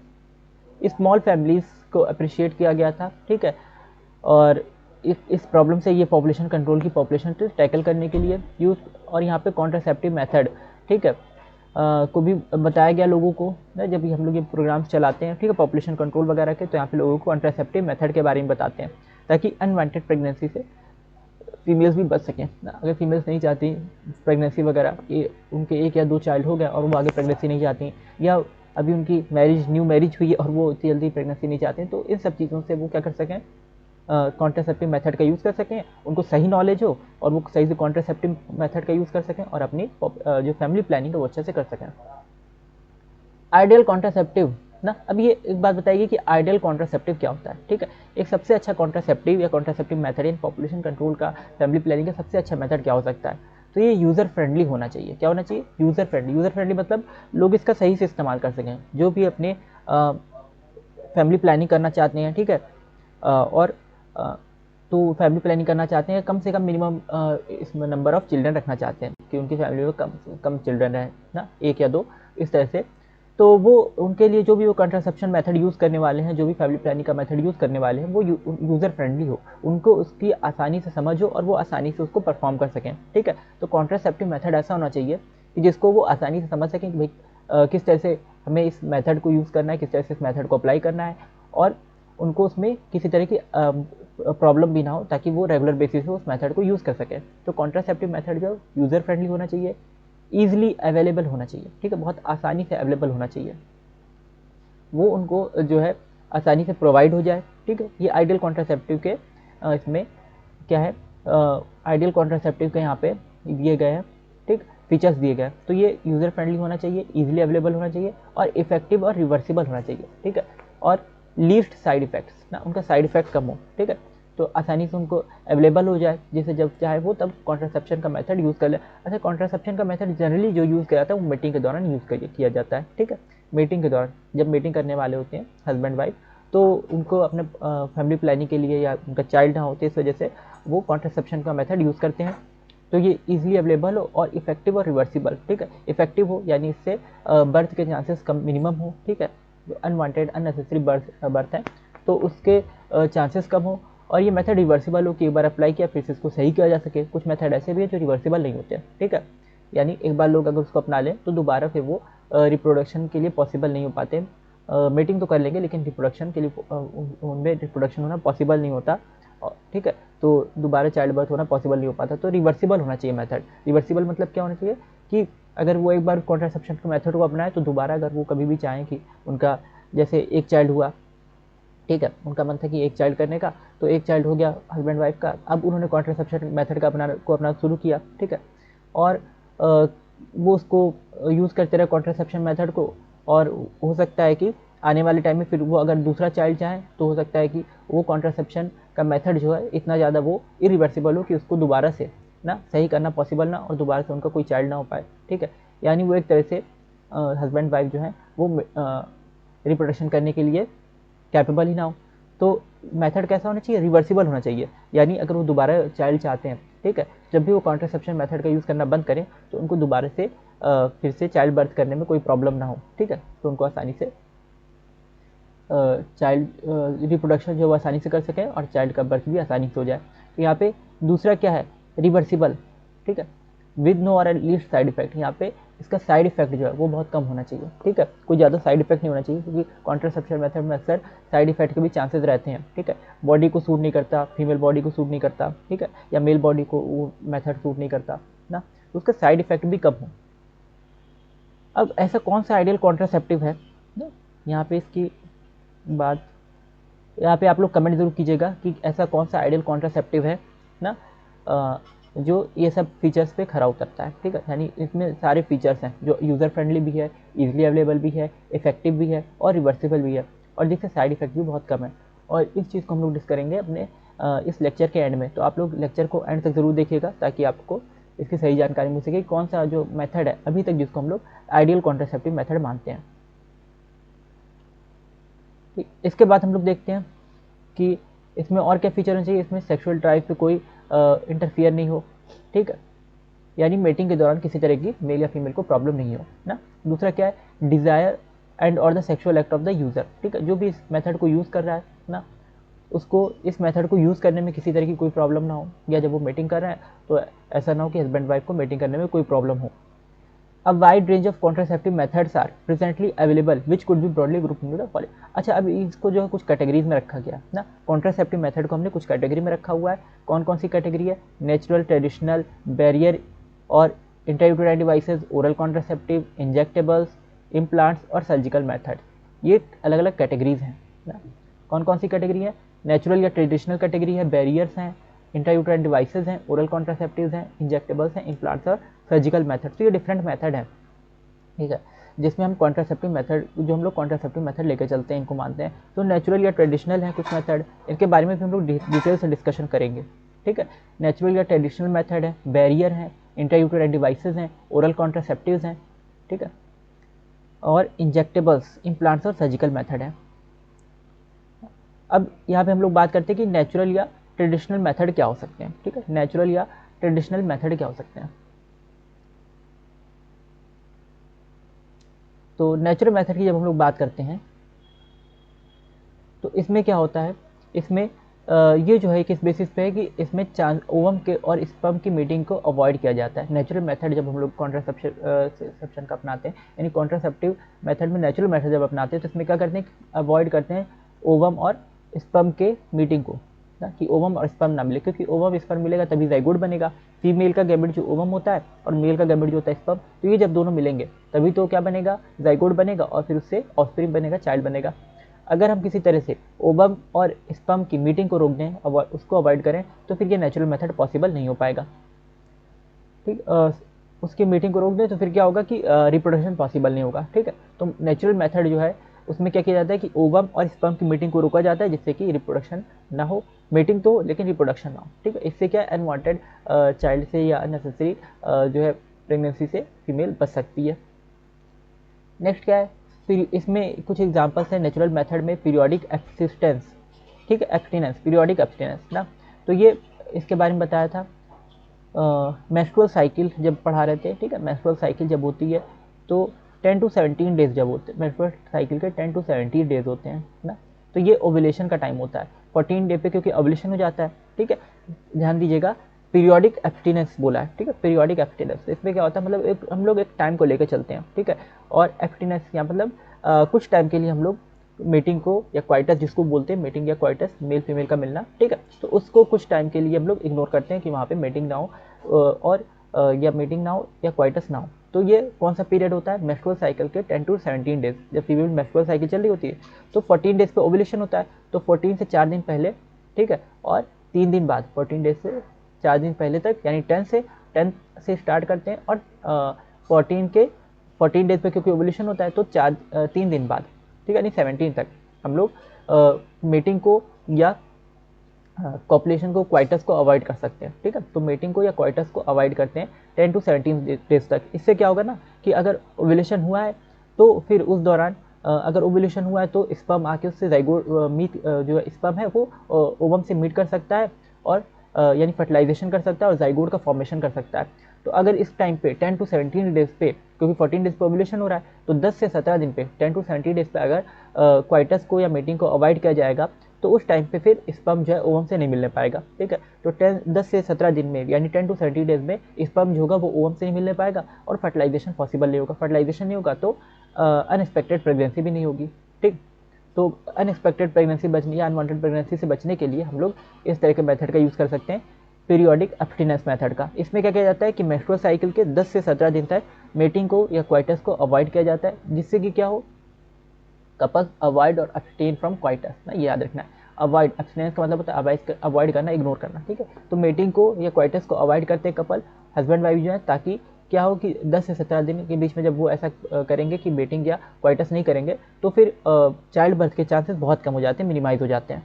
Speaker 1: स्मॉल फैमिलीज़ को अप्रिशिएट किया गया था, ठीक है। और इस प्रॉब्लम से ये पॉपुलेशन कंट्रोल की पॉपुलेशन को टैकल करने के लिए यूज़, और यहाँ पे कॉन्ट्रासेप्टिव मेथड, ठीक है, को भी बताया गया लोगों को ना, जब भी हम लोग ये प्रोग्राम्स चलाते हैं, ठीक है, पॉपुलेशन कंट्रोल वगैरह के, तो यहाँ पे लोगों को कॉन्ट्रासेप्टिव मेथड के बारे में बताते हैं ताकि अनवांटेड प्रेगनेंसी से फीमेल्स भी बच सकें ना। अगर फीमेल्स नहीं चाहती प्रेगनेंसी वगैरह, कि उनके 1 या 2 चाइल्ड हो गया और वो आगे प्रेगनेंसी नहीं चाहती, या अभी उनकी न्यू मैरिज हुई है और वो इतनी जल्दी प्रेगनेंसी नहीं चाहते, तो इन सब चीज़ों से वो क्या कर सकें, कॉन्ट्रासेप्टिव मेथड का यूज़ कर सकें, उनको सही नॉलेज हो और वो सही से कॉन्ट्रासेप्टिव मेथड का यूज़ कर सकें और अपनी जो फैमिली प्लानिंग है वो अच्छे से कर सकें। आइडियल कॉन्ट्रासेप्टिव ना, अब ये एक बात बताइए कि आइडियल कॉन्ट्रासेप्टिव क्या होता है। ठीक है, एक सबसे अच्छा कॉन्ट्रासेप्टिव या contraceptive method in population control का, फैमिली प्लानिंग का सबसे अच्छा मेथड क्या हो सकता है, तो ये यूज़र फ्रेंडली होना चाहिए। क्या होना चाहिए? User friendly. यूज़र फ्रेंडली मतलब लोग इसका सही से इस्तेमाल कर सकें, जो भी अपने फैमिली प्लानिंग करना चाहते हैं। ठीक है, और तो फैमिली प्लानिंग करना चाहते हैं, कम से कम मिनिमम इसमें नंबर ऑफ़ चिल्ड्रन रखना चाहते हैं कि उनकी फैमिली में कम चिल्ड्रन है ना, 1 या 2 इस तरह से। तो वो उनके लिए जो भी वो कॉन्ट्रासेप्शन मेथड यूज़ करने वाले हैं, जो भी फैमिली प्लानिंग का मेथड यूज़ करने वाले हैं, वो यूज़र फ्रेंडली हो, उनको उसकी आसानी से समझ हो और वो आसानी से उसको परफॉर्म कर सकें। ठीक है, तो कॉन्ट्रासेप्टिव मेथड ऐसा होना चाहिए कि जिसको वो आसानी से समझ सकें कि भाई किस तरह से हमें इस मेथड को यूज़ करना है, किस तरह से इस मेथड को अप्लाई करना है, और उनको उसमें किसी तरह की प्रॉब्लम भी ना हो, ताकि वो रेगुलर बेसिस पे उस मेथड को यूज़ कर सकें। तो कॉन्ट्रासेप्टिव मेथड जो यूज़र फ्रेंडली होना चाहिए, ईजिली अवेलेबल होना चाहिए। ठीक है, बहुत आसानी से अवेलेबल होना चाहिए, वो उनको जो है आसानी से प्रोवाइड हो जाए। ठीक है, ये आइडियल कॉन्ट्रासेप्टिव के इसमें क्या है, आइडियल कॉन्ट्रासेप्टिव के यहाँ पे दिए गए हैं। ठीक, फीचर्स दिए गए हैं। तो ये यूज़र फ्रेंडली होना चाहिए, ईजिली अवेलेबल होना चाहिए, और इफेक्टिव और रिवर्सिबल होना चाहिए। ठीक है, और लीस्ट साइड इफेक्ट्स ना, उनका साइड इफेक्ट कम हो। ठीक है, तो आसानी से उनको अवेलेबल हो जाए, जैसे जब चाहे वो तब कॉन्ट्रासेप्शन का मेथड यूज़ कर ले। अच्छा, कॉन्ट्रासेप्शन का मेथड जनरली जो यूज़ किया जाता है वो मीटिंग के दौरान यूज़ किया जाता है। ठीक है, मीटिंग के दौरान जब मीटिंग करने वाले होते हैं हस्बैंड वाइफ, तो उनको अपने फैमिली प्लानिंग के लिए या उनका चाइल्ड ना होते, इस वजह से वो कॉन्ट्रासेप्शन का मेथड यूज़ करते हैं। तो ये इजीली अवेलेबल हो और इफेक्टिव और रिवर्सिबल। ठीक है, इफेक्टिव हो यानी इससे बर्थ के चांसेस कम मिनिमम हो। ठीक है, जो अनवांटेड अननेसेसरी बर्थ है तो उसके चांसेस कम हो, और ये मेथड रिवर्सिबल हो कि एक बार अप्लाई किया फिर से इसको सही किया जा सके। कुछ मेथड ऐसे भी है जो रिवर्सिबल नहीं होते हैं। ठीक है, यानी एक बार लोग अगर उसको अपना लें तो दोबारा फिर वो रिप्रोडक्शन के लिए पॉसिबल नहीं हो पाते। मीटिंग तो कर लेंगे लेकिन रिप्रोडक्शन के लिए उनमें रिप्रोडक्शन होना पॉसिबल नहीं होता। ठीक है, तो दोबारा चाइल्ड बर्थ होना पॉसिबल नहीं हो पाता। तो रिवर्सिबल होना चाहिए मेथड। रिवर्सिबल मतलब क्या होना चाहिए कि अगर वो एक बार कॉन्ट्रासेप्शन के मेथड को अपनाए तो दोबारा अगर वो कभी भी चाहें कि उनका जैसे एक चाइल्ड हुआ, ठीक है, उनका मन था कि एक चाइल्ड करने का, तो एक चाइल्ड हो गया हस्बैंड वाइफ का, अब उन्होंने कॉन्ट्रासेप्शन मेथड का अपना शुरू किया। ठीक है, और वो उसको यूज़ करते रहे कॉन्ट्रासेप्शन मेथड को, और हो सकता है कि आने वाले टाइम में फिर वो अगर दूसरा चाइल्ड चाहें तो हो सकता है कि वो कॉन्ट्रासेप्शन का मेथड जो है इतना ज़्यादा वो इरिवर्सिबल हो कि उसको दोबारा से ना सही करना पॉसिबल ना, और दोबारा से उनका कोई चाइल्ड ना हो पाए। ठीक है, यानी वो एक तरह से हस्बैंड वाइफ जो है वो रिप्रोडक्शन करने के लिए कैपेबल ही ना हो। तो मेथड कैसा होना चाहिए? रिवर्सिबल होना चाहिए, यानी अगर वो दोबारा चाइल्ड चाहते हैं, ठीक है, जब भी वो कॉन्ट्रासेप्शन मेथड का यूज़ करना बंद करें तो उनको दोबारा से फिर से चाइल्ड बर्थ करने में कोई प्रॉब्लम ना हो। ठीक है, तो उनको आसानी से चाइल्ड रिप्रोडक्शन जो वो आसानी से कर सकें और चाइल्ड का बर्थ भी आसानी से हो जाए। तो यहाँ पे दूसरा क्या है? रिवर्सिबल। ठीक है, विद नो और लीस्ट साइड इफेक्ट। यहाँ पे इसका साइड इफेक्ट जो है वो बहुत कम होना चाहिए। ठीक है, कोई ज़्यादा साइड इफेक्ट नहीं होना चाहिए, क्योंकि कॉन्ट्रासेप्शन मेथड में अक्सर साइड इफेक्ट के भी चांसेस रहते हैं। ठीक है, बॉडी को सूट नहीं करता, फीमेल बॉडी को सूट नहीं करता, ठीक है, या मेल बॉडी को वो मेथड सूट नहीं करता ना, तो उसका साइड इफेक्ट भी कम हो। अब ऐसा कौन सा आइडियल कॉन्ट्रासेप्टिव है ना, यहाँ पे इसकी बात, यहाँ पे आप लोग कमेंट जरूर कीजिएगा कि ऐसा कौन सा आइडियल कॉन्ट्रासेप्टिव है ना जो ये सब फीचर्स पे खरा उतरता है। ठीक है, यानी इसमें सारे फीचर्स हैं जो यूज़र फ्रेंडली भी है, इजीली अवेलेबल भी है, इफेक्टिव भी है और रिवर्सिबल भी है, और जिससे साइड इफेक्ट भी बहुत कम है। और इस चीज़ को हम लोग डिस्कस करेंगे अपने इस लेक्चर के एंड में। तो आप लोग लेक्चर को एंड तक ज़रूर देखिएगा ताकि आपको इसकी सही जानकारी मिल सके कौन सा जो मेथड है अभी तक जिसको हम लोग आइडियल कॉन्ट्रासेप्टिव मेथड मानते हैं। इसके बाद हम लोग देखते हैं कि इसमें और क्या फीचर होना चाहिए। इसमें सेक्सुअल ड्राइव पे कोई इंटरफियर नहीं हो। ठीक है, यानी मीटिंग के दौरान किसी तरह की मेल या फीमेल को प्रॉब्लम नहीं हो ना। दूसरा क्या है? डिज़ायर एंड और the sexual act of the user. ठीक है, जो भी इस मेथड को यूज़ कर रहा है ना, उसको इस मेथड को यूज़ करने में किसी तरह की कोई प्रॉब्लम ना हो, या जब वो मीटिंग कर रहे हैं तो ऐसा ना हो कि हस्बैंड वाइफ को मीटिंग करने में कोई प्रॉब्लम हो। A wide range of contraceptive methods are presently available which could be broadly grouped into the following. अच्छा, अब इसको जो है कुछ कैटेगरीज में रखा गया ना, कॉन्ट्रासेप्टिव मेथड को हमने कुछ कैटेगरी में रखा हुआ है। कौन कौन सी कैटेगरी है? नेचुरल, ट्रेडिशनल, बैरियर और intrauterine devices, oral contraceptive, injectables, implants और सर्जिकल मेथड। ये अलग अलग कैटेगरीज हैं ना। कौन कौन सी कैटेगरी है? नेचुरल या ट्रेडिशनल कैटेगरी है, बैरियर्स हैं, इंट्रायूटेराइन डिवाइसेस हैं, ओरल कॉन्ट्रासेप्टिव्स हैं, इंजेक्टेबल्स हैं, इम्प्लांट्स और सर्जिकल मेथड। तो ये डिफरेंट मेथड है, ठीक है, जिसमें हम कॉन्ट्रासेप्टिव मेथड, जो हम लोग कॉन्ट्रासेप्टिव मेथड लेकर चलते हैं, इनको मानते हैं। तो नेचुरल या ट्रेडिशनल है कुछ मेथड, इनके बारे में भी हम लोग डिटेल से डिस्कशन करेंगे, ठीक है। नेचुरल या ट्रेडिशनल मेथड है, बैरियर है, इंट्रायूटेराइन डिवाइसेस हैं, ओरल कॉन्ट्रासेप्टिव्स हैं, ठीक है, और इंजेक्टेबल्स, इम्प्लांट्स और सर्जिकल मेथड है। अब यहाँ पे हम लोग बात करते हैं कि नेचुरल या ट्रेडिशनल मेथड क्या हो सकते हैं, ठीक है। नेचुरल या ट्रेडिशनल मेथड क्या हो सकते हैं? तो नेचुरल मेथड की जब हम लोग बात करते हैं तो इसमें क्या होता है, इसमें ये जो है किस बेसिस पे है कि इसमें ओवम के और स्पर्म की मीटिंग को अवॉइड किया जाता है। नेचुरल मेथड जब हम लोग कॉन्ट्रासेप्शन का अपनाते हैं, यानी कॉन्ट्रासेप्टिव मेथड में नेचुरल मेथड जब अपनाते हैं तो इसमें क्या करते हैं, अवॉइड करते हैं ओवम और स्पर्म के मीटिंग को ना, कि ओवम और स्पर्म ना मिले, क्योंकि ओवम स्पर्म मिलेगा तभी जाइगोट बनेगा। फीमेल का गैमेट जो ओवम होता है और मेल का गैमेट जो होता है स्पर्म, तो ये जब दोनों मिलेंगे तभी तो क्या बनेगा, जाइगोट बनेगा और फिर उससे ऑफस्प्रिंग बनेगा, चाइल्ड बनेगा। अगर हम किसी तरह से ओवम और स्पर्म की मीटिंग को रोक दें, उसको अवॉइड करें, तो फिर ये नेचुरल मेथड पॉसिबल नहीं हो पाएगा, ठीक। उसकी मीटिंग को रोक दें तो फिर क्या होगा कि रिप्रोडक्शन पॉसिबल नहीं होगा, ठीक है। तो नेचुरल मेथड जो है उसमें क्या किया जाता है कि ओवम और स्पर्म की मीटिंग को रोका जाता है, जिससे कि रिप्रोडक्शन ना हो, मीटिंग तो लेकिन रिप्रोडक्शन ना हो, ठीक है। इससे क्या अनवांटेड चाइल्ड से या अननेसेसरी जो है प्रेगनेंसी से फीमेल बच सकती है। नेक्स्ट क्या है, फिर इसमें कुछ एग्जांपल्स हैं नेचुरल मेथड में, पीरियोडिक एक्सिस्टेंस, ठीक है, एब्स्टिनेंस, पीरियोडिक एब्स्टिनेंस ना, तो ये इसके बारे में बताया था। मेंस्ट्रुअल साइकिल जब पढ़ा रहे थे, ठीक है, मेंस्ट्रुअल साइकिल जब होती है तो 10 to 17 डेज जब होते हैं, मेंस्ट्रुअल साइकिल के 10 to 17 डेज होते हैं ना, तो ये ओव्यूलेशन का टाइम होता है 14 डे पे, क्योंकि ओव्यूलेशन हो जाता है, ठीक है। ध्यान दीजिएगा, पीरियोडिक एब्स्टिनेंस बोला है, ठीक है, पीरियोडिक एब्स्टिनेंस। इसमें क्या होता है, मतलब हम लोग एक टाइम को लेकर चलते हैं, ठीक है, और एब्स्टिनेंस यहाँ मतलब कुछ टाइम के लिए हम लोग मीटिंग को या क्वाइटस जिसको बोलते हैं, मीटिंग या क्वाइटस, मेल फीमेल का मिलना, ठीक है, तो उसको कुछ टाइम के लिए हम लोग इग्नोर करते हैं कि वहाँ पे मीटिंग ना हो और या मीटिंग ना हो या क्वाइटस ना हो। तो ये कौन सा पीरियड होता है, मेंस्ट्रुअल साइकिल के 10 to 17 डेज। जब फीमेल मेंस्ट्रुअल साइकिल चल रही होती है तो 14 डेज पे ओव्यूलेशन होता है, तो 14 से 4 दिन पहले, ठीक है, और 3 दिन बाद 14 डेज से 4 दिन पहले तक, यानी 10 से स्टार्ट करते हैं और 14 डेज पे क्योंकि ओव्यूलेशन होता है तो 3 दिन बाद, ठीक है, यानी 17 तक हम लोग मीटिंग को या कॉपुलेशन को, क्वाइटस को अवॉइड कर सकते हैं, ठीक है। तो मीटिंग को या क्वाइटस को अवॉइड करते हैं 10 to 17 डेज तक। इससे क्या होगा ना कि अगर ओव्यूलेशन हुआ है तो फिर उस दौरान अगर ओव्यूलेशन हुआ है तो स्पर्म आके उससे जाइगोट मीट जो स्पर्म है वो ओवम से मीट कर सकता है और यानी फर्टिलाइजेशन कर सकता है और जाइगोट का फॉर्मेशन कर सकता है। तो अगर इस टाइम पे 10 to 17 डेज पे, क्योंकि 14 डेज पे ओव्यूलेशन हो रहा है, तो 10 से 17 दिन पे 10 to 17 डेज पे अगर क्वाइटस को या मीटिंग को अवॉइड किया जाएगा तो उस टाइम पे फिर स्पर्म जो है ओवम से नहीं मिलने पाएगा, ठीक है। तो 10 से 17 दिन में यानी 10 to 30 डेज में स्पर्म जो होगा वो ओवम से नहीं मिलने पाएगा और फर्टिलाइजेशन पॉसिबल नहीं होगा। फर्टिलाइजेशन नहीं होगा तो अनएक्सपेक्टेड प्रेगनेंसी भी नहीं होगी, ठीक। तो अनएक्सपेक्टेड प्रेगनेंसी बचने या अनवांटेड प्रेगनेंसी से बचने के लिए हम लोग इस तरह के मेथड का यूज़ कर सकते हैं, पीरियोडिक एब्स्टिनेंस मेथड का। इसमें क्या किया जाता है कि मेंस्ट्रुअल साइकिल के 10 से 17 दिन तक मीटिंग को या क्वाइटस को अवॉइड किया जाता है, जिससे कि क्या हो, कपल्स अवॉइड और अब्सटेन फ्रॉम क्वाइटस ना, ये याद रखना है। अवॉइड, एब्स्टिनेंस का मतलब होता है अवॉइड करना, इग्नोर करना, ठीक है। तो मीटिंग को या क्वाइटस को अवॉइड करते हैं कपल, हस्बैंड वाइफ जो है, ताकि क्या हो कि 10 से 17 दिन के बीच में जब वो ऐसा करेंगे कि मीटिंग या क्वाइटस नहीं करेंगे तो फिर चाइल्ड बर्थ के चांसेस बहुत कम हो जाते हैं, मिनिमाइज हो जाते हैं।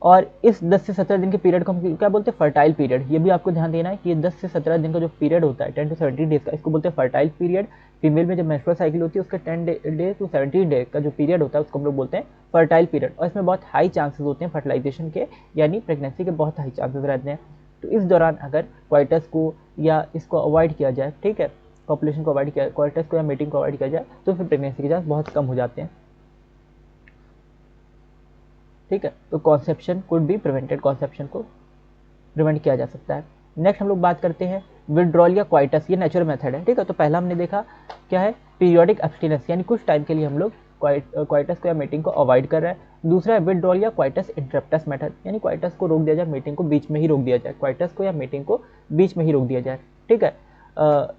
Speaker 1: और इस 10 से 17 दिन के पीरियड को हम क्या बोलते हैं, फर्टाइल पीरियड। ये भी आपको ध्यान देना है कि ये 10 से 17 दिन का जो पीरियड होता है 10 to 17 डेज का, इसको बोलते हैं फर्टाइल पीरियड। फीमेल में जब मेंस्ट्रुअल साइकिल होती है उसका 10 डे to 17 डे का जो पीरियड होता है उसको हम लोग बोलते हैं फर्टाइल पीरियड। और इसमें बहुत हाई चांसेस होते हैं फर्टिलाइजेशन के, यानी प्रेगनेंसी के बहुत हाई चांसेस रहते हैं। तो इस दौरान अगर क्वाइटस को या इसको अवॉइड किया जाए, ठीक है, पॉपुलेशन को अवॉइड किया, क्वाइटस को या मीटिंग को अवॉइड किया जाए, तो फिर प्रेगनेंसी के चांस बहुत कम हो जाते हैं, ठीक है। तो conception could be prevented, conception को प्रिवेंट किया जा सकता है। नेक्स्ट हम लोग बात करते हैं विड्रॉल या क्वाइटस, ये नेचुरल मेथड है, ठीक है। तो पहला हमने देखा क्या है, पीरियोडिक एब्स्टिनेंस, यानी कुछ टाइम के लिए हम लोग क्वाइटस को या मीटिंग को अवॉइड कर रहे हैं। दूसरा है विड्रॉल या क्वाइटस इंटरप्टस मेथड, यानी क्वाइटस को रोक दिया जाए, मीटिंग को बीच में ही रोक दिया जाए, क्वाइटस को या मीटिंग को बीच में ही रोक दिया जाए, ठीक है।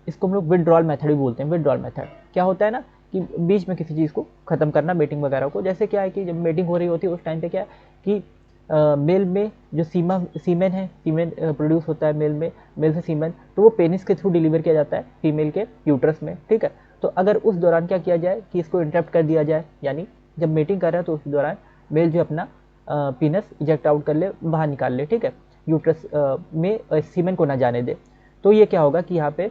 Speaker 1: इसको हम लोग विड्रॉल मेथड भी बोलते हैं। विड्रॉल मेथड क्या होता है ना कि बीच में किसी चीज़ को ख़त्म करना, मीटिंग वगैरह को। जैसे क्या है कि जब मीटिंग हो रही होती है उस टाइम पे क्या है कि मेल में जो सीमेन है, सीमेन प्रोड्यूस होता है मेल में, मेल से सीमेन, तो वो पेनिस के थ्रू डिलीवर किया जाता है फीमेल के यूट्रस में, ठीक है। तो अगर उस दौरान क्या किया जाए कि इसको इंटरप्ट कर दिया जाए, यानी जब मीटिंग कर रहा है तो उस दौरान मेल जो अपना पीनस इजेक्ट आउट कर ले, बाहर निकाल ले, ठीक है, यूट्रस में सीमेन को ना जाने दे, तो ये क्या होगा कि यहाँ पे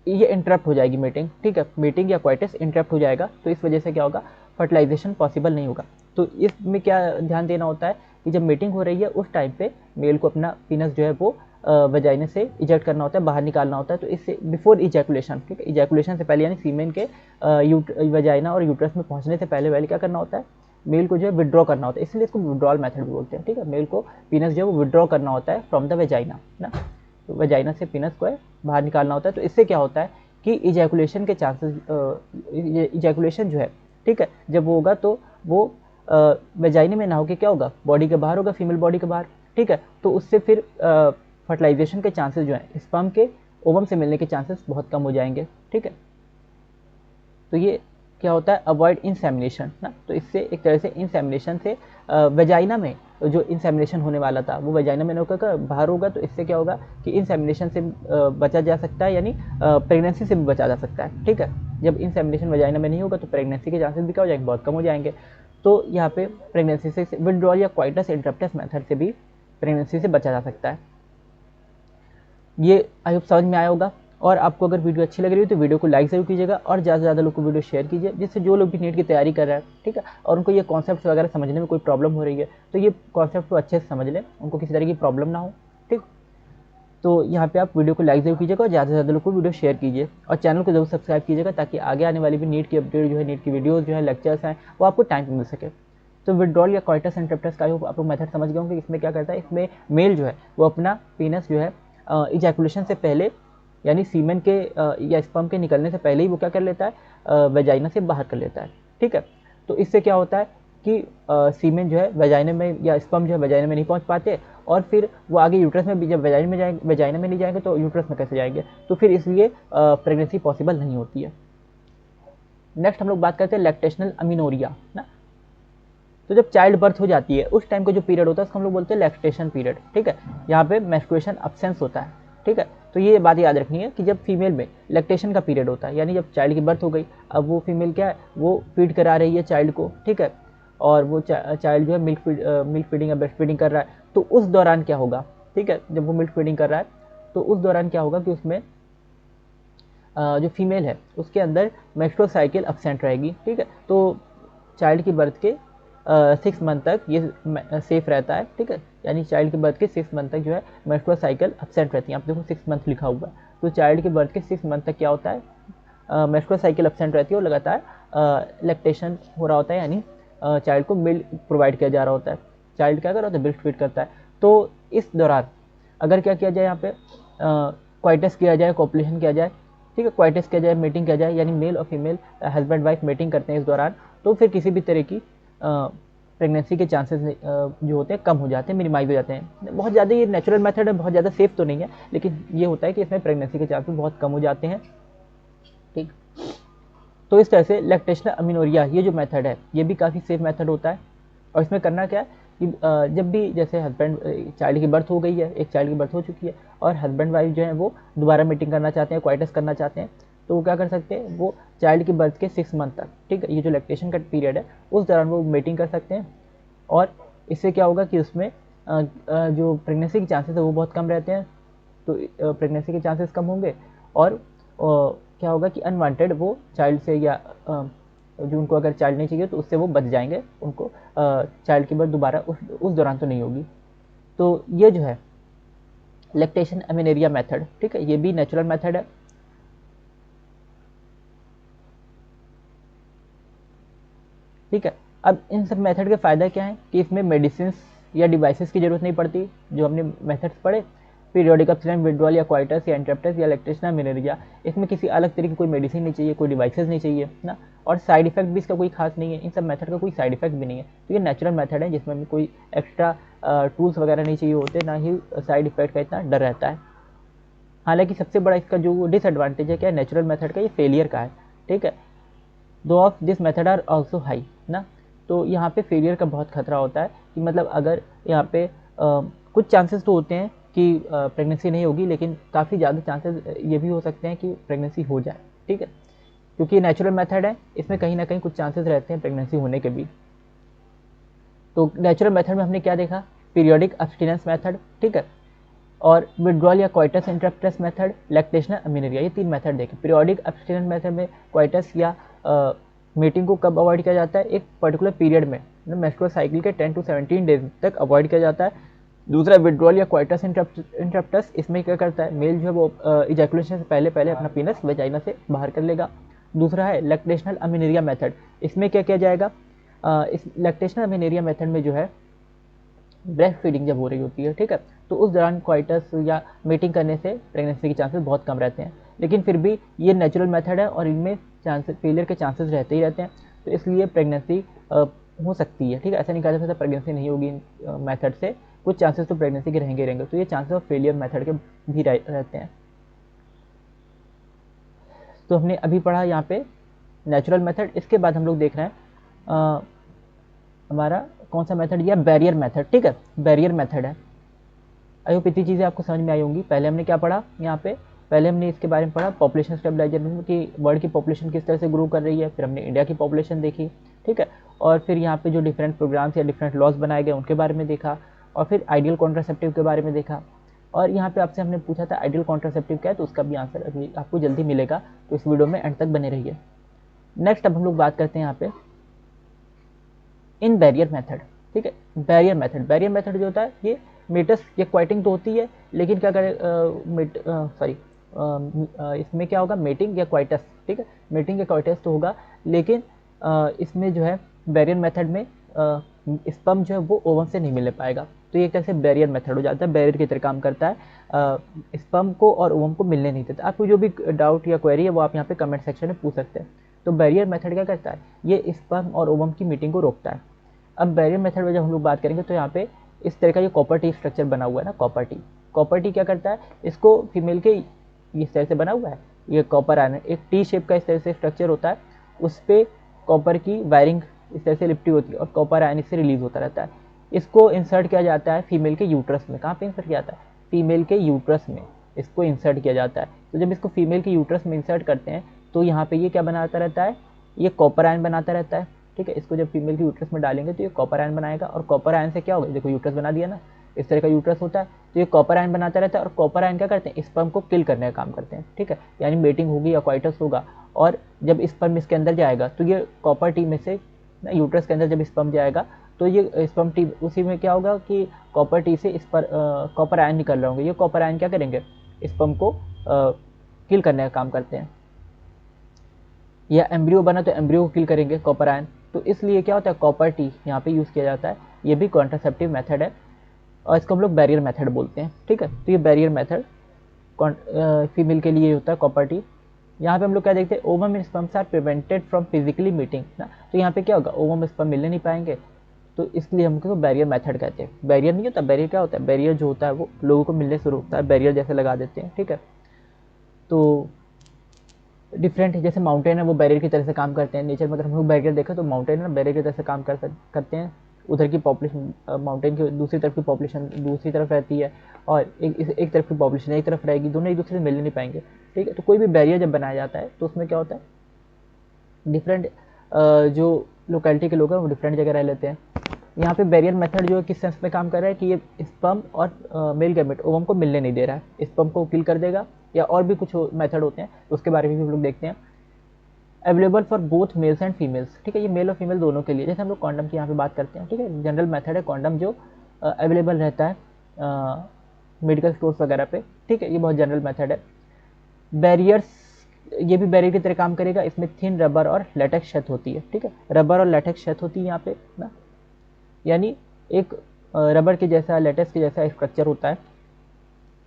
Speaker 1: ये इंटरप्ट हो जाएगी मीटिंग, ठीक है, मीटिंग या क्वाइटस इंटरप्ट हो जाएगा। तो इस वजह से क्या होगा, फर्टिलाइजेशन पॉसिबल नहीं होगा। तो इसमें क्या ध्यान देना होता है कि जब मीटिंग हो रही है उस टाइम पे मेल को अपना पीनस जो है वो वजाइना से इजेक्ट करना होता है, बाहर निकालना होता है। तो इससे बिफोर इजैकुलेशन, ठीक है, इजैकुलेशन से पहले, यानी सीमेन के वजाइना और यूट्रस में पहुंचने से पहले क्या करना होता है, मेल को जो है विड्रॉ करना होता है, इसलिए इसको विड्रॉल मेथड भी बोलते हैं, ठीक है। मेल को पीनस जो है वो विड्रॉ करना होता है फ्रॉम द वजाइना ना, तो वजाइना से पीनस को बाहर निकालना होता है। तो इससे क्या होता है कि इजैकुलेशन के चांसेस, इजैकुलेशन जो है, ठीक है, जब वो होगा तो वो वजाइने में ना होकर क्या होगा, बॉडी के बाहर होगा, फीमेल बॉडी के बाहर, ठीक है। तो उससे फिर फर्टिलाइजेशन के चांसेस जो है, स्पर्म के ओवम से मिलने के चांसेस बहुत कम हो जाएंगे, ठीक है। तो ये क्या होता है, अवॉइड इंसेमिनेशन ना, तो इससे एक तरह से इंसेमिनेशन से वजाइना में जो इंसेमिनेशन होने वाला था वो वजाइना में होकर बाहर होगा। तो इससे क्या होगा कि इंसेमिनेशन से बचा जा सकता है, यानी प्रेगनेंसी से भी बचा जा सकता है, ठीक है। जब इंसेमिनेशन वजाइना में नहीं होगा तो प्रेगनेंसी के चांसेस भी क्या हो जाएंगे, बहुत कम हो जाएंगे। तो यहाँ पे प्रेगनेंसी से विड्रॉल या क्वाइटस इंटरप्टस मेथड से भी प्रेगनेंसी से बचा जा सकता है। ये आई होप समझ में आया होगा। और आपको अगर वीडियो अच्छी लग रही हो तो वीडियो को लाइक जरूर कीजिएगा और ज़्यादा से ज़्यादा लोग को वीडियो शेयर कीजिए, जिससे जो लोग भी नीट की तैयारी कर रहे हैं, ठीक है, और उनको ये कॉन्सेप्ट वगैरह समझने में कोई प्रॉब्लम हो रही है तो ये कॉन्सेप्ट को अच्छे से समझ लें, उनको किसी तरह की प्रॉब्लम ना हो, ठीक। तो यहाँ पे आप वीडियो को लाइक जरूर कीजिएगा और ज़्यादा से ज़्यादा लोग को वीडियो शेयर कीजिए और चैनल को जरूर सब्सक्राइब कीजिएगा, ताकि आगे आने वाली भी नीट की अपडेट जो है, नीट की वीडियोज़ जो है, लेक्चर्स हैं, वो आपको टाइम पर मिल सके। तो विड्रॉल या क्वाइटस इंटरप्टस का आप लोग मेथड समझ गए होंगे। इसमें क्या करता है, इसमें मेल जो है वो अपना पीनस जो है इजैकुलेशन से पहले, यानी सीमेन के या स्पर्म के निकलने से पहले ही वो क्या कर लेता है, वजाइना से बाहर कर लेता है, ठीक है। तो इससे क्या होता है कि सीमेन जो है वजाइना में या स्पर्म जो है वजाइना में नहीं पहुंच पाते, और फिर वो आगे यूट्रस में भी, जब वजाइना में जाएंगे, वजाइना में नहीं जाएंगे तो यूट्रस में कैसे जाएंगे, तो फिर इसलिए प्रेगनेंसी पॉसिबल नहीं होती है। नेक्स्ट हम लोग बात करते हैं लैक्टेशनल अमीनोरिया ना। तो जब चाइल्ड बर्थ हो जाती है उस टाइम का जो पीरियड होता है उसको हम लोग बोलते हैं लैक्टेशन पीरियड, ठीक है। यहाँ पे मेंस्ट्रुएशन अब्सेंस होता है, ठीक है। तो ये बात याद रखनी है कि जब फीमेल में लैक्टेशन का पीरियड होता है, यानी जब चाइल्ड की बर्थ हो गई, अब वो फीमेल क्या है, वो फीड करा रही है चाइल्ड को, ठीक है, और वो चाइल्ड जो है मिल्क फीडिंग या ब्रेस्ट फीडिंग कर रहा है, तो उस दौरान क्या होगा, ठीक है, जब वो मिल्क फीडिंग कर रहा है तो उस दौरान क्या होगा कि उसमें जो फीमेल है उसके अंदर मेंस्ट्रुअल साइकिल अब्सेंट रहेगी, ठीक है। तो चाइल्ड की बर्थ के 6 मंथ तक ये सेफ रहता है, ठीक है, यानी चाइल्ड के बर्थ के 6 मंथ तक जो है मेंस्ट्रुअल साइकिल अब्सेंट रहती है। आप देखो 6 मंथ लिखा हुआ है, तो चाइल्ड के बर्थ के 6 मंथ तक क्या होता है, मेंस्ट्रुअल साइकिल अब्सेंट रहती है और लगातार लैक्टेशन हो रहा होता है, यानी चाइल्ड को मिल्क प्रोवाइड किया जा रहा होता है। चाइल्ड क्या कर रहा होता है, ब्रेस्ट फीड करता है। तो इस दौरान अगर क्या किया जाए, यहाँ पे क्वाइटस किया जाए, कॉपुलेशन किया जाए, ठीक है, क्वाइटस किया जाए, मीटिंग किया जाए, यानी मेल और फीमेल हस्बैंड वाइफ मीटिंग करते हैं इस दौरान, तो फिर किसी भी तरह की प्रेगनेंसी के चांसेस जो होते हैं कम हो जाते हैं, मिनिमाइज हो जाते हैं। बहुत ज़्यादा ये नेचुरल मेथड है, बहुत ज़्यादा सेफ तो नहीं है, लेकिन ये होता है कि इसमें प्रेगनेंसी के चांसेस बहुत कम हो जाते हैं, ठीक। तो इस तरह से लैक्टेशनल अमीनोरिया ये जो मेथड है ये भी काफ़ी सेफ मेथड होता है। और इसमें करना क्या है कि जब भी जैसे हस्बैंड चाइल्ड की बर्थ हो गई है, एक चाइल्ड की बर्थ हो चुकी है और हस्बैंड वाइफ जो है वो दोबारा मीटिंग करना चाहते हैं, क्वाइटस करना चाहते हैं, तो वो क्या कर सकते हैं, वो चाइल्ड की बर्थ के 6 मंथ तक, ठीक है, ये जो लैक्टेशन का पीरियड है उस दौरान वो मीटिंग कर सकते हैं। और इससे क्या होगा कि उसमें जो प्रेगनेंसी के चांसेस है वो बहुत कम रहते हैं, तो प्रेगनेंसी के चांसेस कम होंगे और क्या होगा कि अनवांटेड वो चाइल्ड से या जो उनको अगर चाइल्ड नहीं चाहिए तो उससे वो बच जाएंगे, उनको चाइल्ड की बर्थ दोबारा उस दौरान तो नहीं होगी। तो ये जो है लैक्टेशन अमीनोरिया मेथड, ठीक है, ये भी नेचुरल मेथड है। ठीक है, अब इन सब मेथड के फ़ायदा क्या है कि इसमें मेडिसिन या डिवाइसेस की ज़रूरत नहीं पड़ती जो हमने मेथड्स पढ़े। पीरियोडिक अपस्ट्रीम विड्रॉल या क्वाइटस या इंटरप्टस या लैक्टेशन अमीनेरिया, इसमें किसी अलग तरीके की कोई मेडिसिन नहीं चाहिए, कोई डिवाइसेस नहीं चाहिए ना, और साइड इफेक्ट भी इसका कोई खास नहीं है, इन सब मेथड का कोई साइड इफेक्ट भी नहीं है। तो ये नेचुरल मेथड है जिसमें हमें कोई एक्स्ट्रा टूल्स वगैरह नहीं चाहिए होते, ना ही साइड इफेक्ट का इतना डर रहता है। हालांकि सबसे बड़ा इसका जो डिसएडवांटेज है क्या नेचुरल मेथड का, ये फेलियर का है, ठीक है। Two of this method are also high ना, तो यहाँ पे फेलियर का बहुत खतरा होता है कि मतलब अगर यहाँ पे कुछ चांसेस तो होते हैं कि प्रेगनेंसी नहीं होगी, लेकिन काफ़ी ज़्यादा चांसेस ये भी हो सकते हैं कि प्रेगनेंसी हो जाए, ठीक है, क्योंकि नेचुरल मेथड है, इसमें कहीं ना कहीं कुछ चांसेस रहते हैं प्रेगनेंसी होने के भी। तो नेचुरल मेथड में हमने क्या देखा, पीरियोडिक अब्स्टिनेंस मेथड, ठीक है, और विड्रॉल या क्वाइटस इंटरप्टस मेथड, लैक्टेशनल अमीनेरिया, ये 3 मेथड देखे। पीरियोडिक अब्स्टिनेंस मेथड में क्वाइटस या मीटिंग को कब अवॉइड किया जाता है, एक पर्टिकुलर पीरियड में, मेंस्ट्रुअल साइकिल के 10 to 17 डेज तक अवॉइड किया जाता है। दूसरा विड्रॉल या क्वाइटस इंटरप्टस, इसमें क्या करता है, मेल जो है वो इजैकुलेशन से पहले पहले अपना पीनस वेजाइना से बाहर कर लेगा। दूसरा है लैक्टेशनल अमीनेरिया मेथड, इसमें क्या किया जाएगा, इस लैक्टेशनल अमीनेरिया मेथड में जो है ब्रेस्ट फीडिंग जब हो रही होती है, ठीक है, तो उस दौरान क्वाइटस या मीटिंग करने से प्रेगनेंसी के चांसेस बहुत कम रहते हैं। लेकिन फिर भी ये नेचुरल मेथड है और इनमें चांसेस फेलियर के चांसेस रहते ही रहते हैं, तो इसलिए प्रेगनेंसी हो सकती है, ठीक है, ऐसा नहीं कहा जा सकता प्रेगनेंसी नहीं होगी इन मेथड से, कुछ चांसेस तो प्रेगनेंसी के रहेंगे, तो ये चांसेस ऑफ फेलियर मेथड के भी रहते हैं। तो हमने अभी पढ़ा यहाँ पे नेचुरल मेथड। इसके बाद हम लोग देख रहे हैं हमारा कौन सा मेथड, या बैरियर मेथड, ठीक है, बैरियर मेथड है। आई होप इतनी चीज़ें आपको समझ में आई होंगी। पहले हमने क्या पढ़ा यहाँ पे, पहले हमने इसके बारे में पढ़ा पॉपुलेशन स्टेबलाइजेशन की वर्ल्ड की पॉपुलेशन किस तरह से ग्रो कर रही है, फिर हमने इंडिया की पॉपुलेशन देखी, ठीक है, और फिर यहाँ पे जो डिफरेंट प्रोग्राम्स या डिफरेंट लॉज बनाए गए उनके बारे में देखा, और फिर आइडियल कॉन्ट्रासेप्टिव के बारे में देखा। और यहाँ पे आपसे हमने पूछा था आइडियल कॉन्ट्रासेप्टिव क्या है, तो उसका भी आंसर अभी आपको जल्दी मिलेगा, तो इस वीडियो में एंड तक बने रहिए। नेक्स्ट अब हम लोग बात करते हैं यहाँ पे इन बैरियर मेथड, ठीक है, बैरियर मेथड जो होता है ये मेटस या क्वाइटिंग तो होती है, लेकिन क्या करें इसमें क्या होगा, मेटिंग या क्वाइटस, ठीक है, मेटिंग या क्वाइटस तो होगा, लेकिन इसमें जो है बैरियर मेथड में स्पर्म जो है वो ओवम से नहीं मिलने पाएगा, तो ये एक तरह से बैरियर मेथड हो जाता है, बैरियर की तरह काम करता है, स्पर्म को और ओवम को मिलने नहीं देता। आपको जो भी डाउट या क्वेरी है वो आप यहाँ पे कमेंट सेक्शन में पूछ सकते हैं। तो बैरियर मेथड क्या करता है, ये स्पर्म और ओवम की मीटिंग को रोकता है। अब बैरियर मेथड में जब हम लोग बात करेंगे तो यहाँ पे इस तरह का ये कॉपर टी स्ट्रक्चर बना हुआ है ना, कॉपर टी क्या करता है, इसको फीमेल के इस तरह से बना हुआ है, ये कॉपर आयन एक टी शेप का इस तरह से स्ट्रक्चर होता है, उस पर कॉपर की वायरिंग इस तरह से लिपटी होती है और कॉपर आयन इससे रिलीज होता रहता है। इसको इंसर्ट किया जाता है फीमेल के यूट्रस में। कहाँ पे इंसर्ट किया जाता है, फीमेल के यूट्रस में इसको इंसर्ट किया जाता है। तो जब इसको फीमेल के यूट्रस में इंसर्ट करते हैं तो यहाँ पे ये क्या बनाता रहता है, ये कॉपर आयन बनाता रहता है, ठीक है। इसको जब फीमेल के यूट्रस में डालेंगे तो ये कॉपर आयन बनाएगा, और कॉपर आयन से क्या होगा, देखो यूट्रस बना दिया ना, इस तरह का यूट्रस होता है, तो ये कॉपर आयन बनाता रहता है, और कॉपर आयन क्या करते हैं, स्पर्म को किल करने का काम करते हैं, ठीक है, यानी मेटिंग होगी या क्वाइटस होगा, और जब स्पर्म इसके अंदर जाएगा तो ये कॉपर टी में से यूट्रस के अंदर जब स्पर्म जाएगा तो ये स्पर्म टी उसी में क्या होगा कि कॉपर टी से इस पर कॉपर आयन निकल रहे होंगे, ये कॉपर आयन क्या करेंगे, स्पर्म को किल करने का काम करते हैं। या एम्ब्रियो बना तो एम्ब्रियो को किल करेंगे कॉपर आयन, तो इसलिए क्या होता है, कॉपर टी यहाँ पे यूज़ किया जाता है। ये भी कॉन्ट्रासेप्टिव मेथड है और इसको हम लोग बैरियर मेथड बोलते हैं, ठीक है। तो ये बैरियर मेथड फीमेल के लिए होता है कॉपर टी। यहाँ पे हम लोग क्या देखते हैं, ovum and sperms are prevented from physically meeting ना, तो यहाँ पे क्या होगा, ओवम स्पर्म मिलने नहीं पाएंगे, तो इसलिए हम उसको बैरियर मेथड कहते हैं। बैरियर नहीं होता, बैरियर क्या होता है, बैरियर जो होता है वो लोगों को मिलने से रोकता है, बैरियर जैसे लगा देते हैं, ठीक है। तो डिफरेंट जैसे माउंटेन है वो बैरियर की तरह से काम करते हैं नेचर में। अगर हम लोग बैरियर देखें तो माउंटेन है ना बैरियर की तरह से काम करते हैं। उधर की पॉपुलेशन माउंटेन की दूसरी तरफ की पॉपुलेशन दूसरी तरफ रहती है, और एक तरफ की पॉपुलेशन एक तरफ रहेगी, दोनों एक दूसरे से मिल नहीं पाएंगे, ठीक है। तो कोई भी बैरियर जब बनाया जाता है तो उसमें क्या होता है, डिफरेंट जो लोकेलिटी के लोग हैं वो डिफरेंट जगह रह लेते हैं। यहाँ पे बैरियर मेथड जो है किस सेंस में काम कर रहा है कि ये स्पर्म और मेल गैमेट ओवम को मिलने नहीं दे रहा है, स्पर्म को किल कर देगा, या और भी कुछ मेथड होते हैं तो उसके बारे में भी हम लोग देखते हैं। Available for both mails and females, ठीक है, ये मेल और फीमेल दोनों के लिए। जैसे हम लोग कॉन्डम की यहाँ पे बात करते हैं, ठीक है, जनरल मेथड है कॉन्डम जो अवेलेबल रहता है मेडिकल स्टोर्स वगैरह पे, ठीक है, ये बहुत जनरल मेथड है। बैरियर्स, ये भी बैरियर की तरह काम करेगा, इसमें थिन रबर और लेटेक्स छत होती है, ठीक है, रबर और लेटेक्स छत होती है यहाँ पे ना, यानी एक रबर के जैसा, लेटेक्स के जैसा स्ट्रक्चर होता है,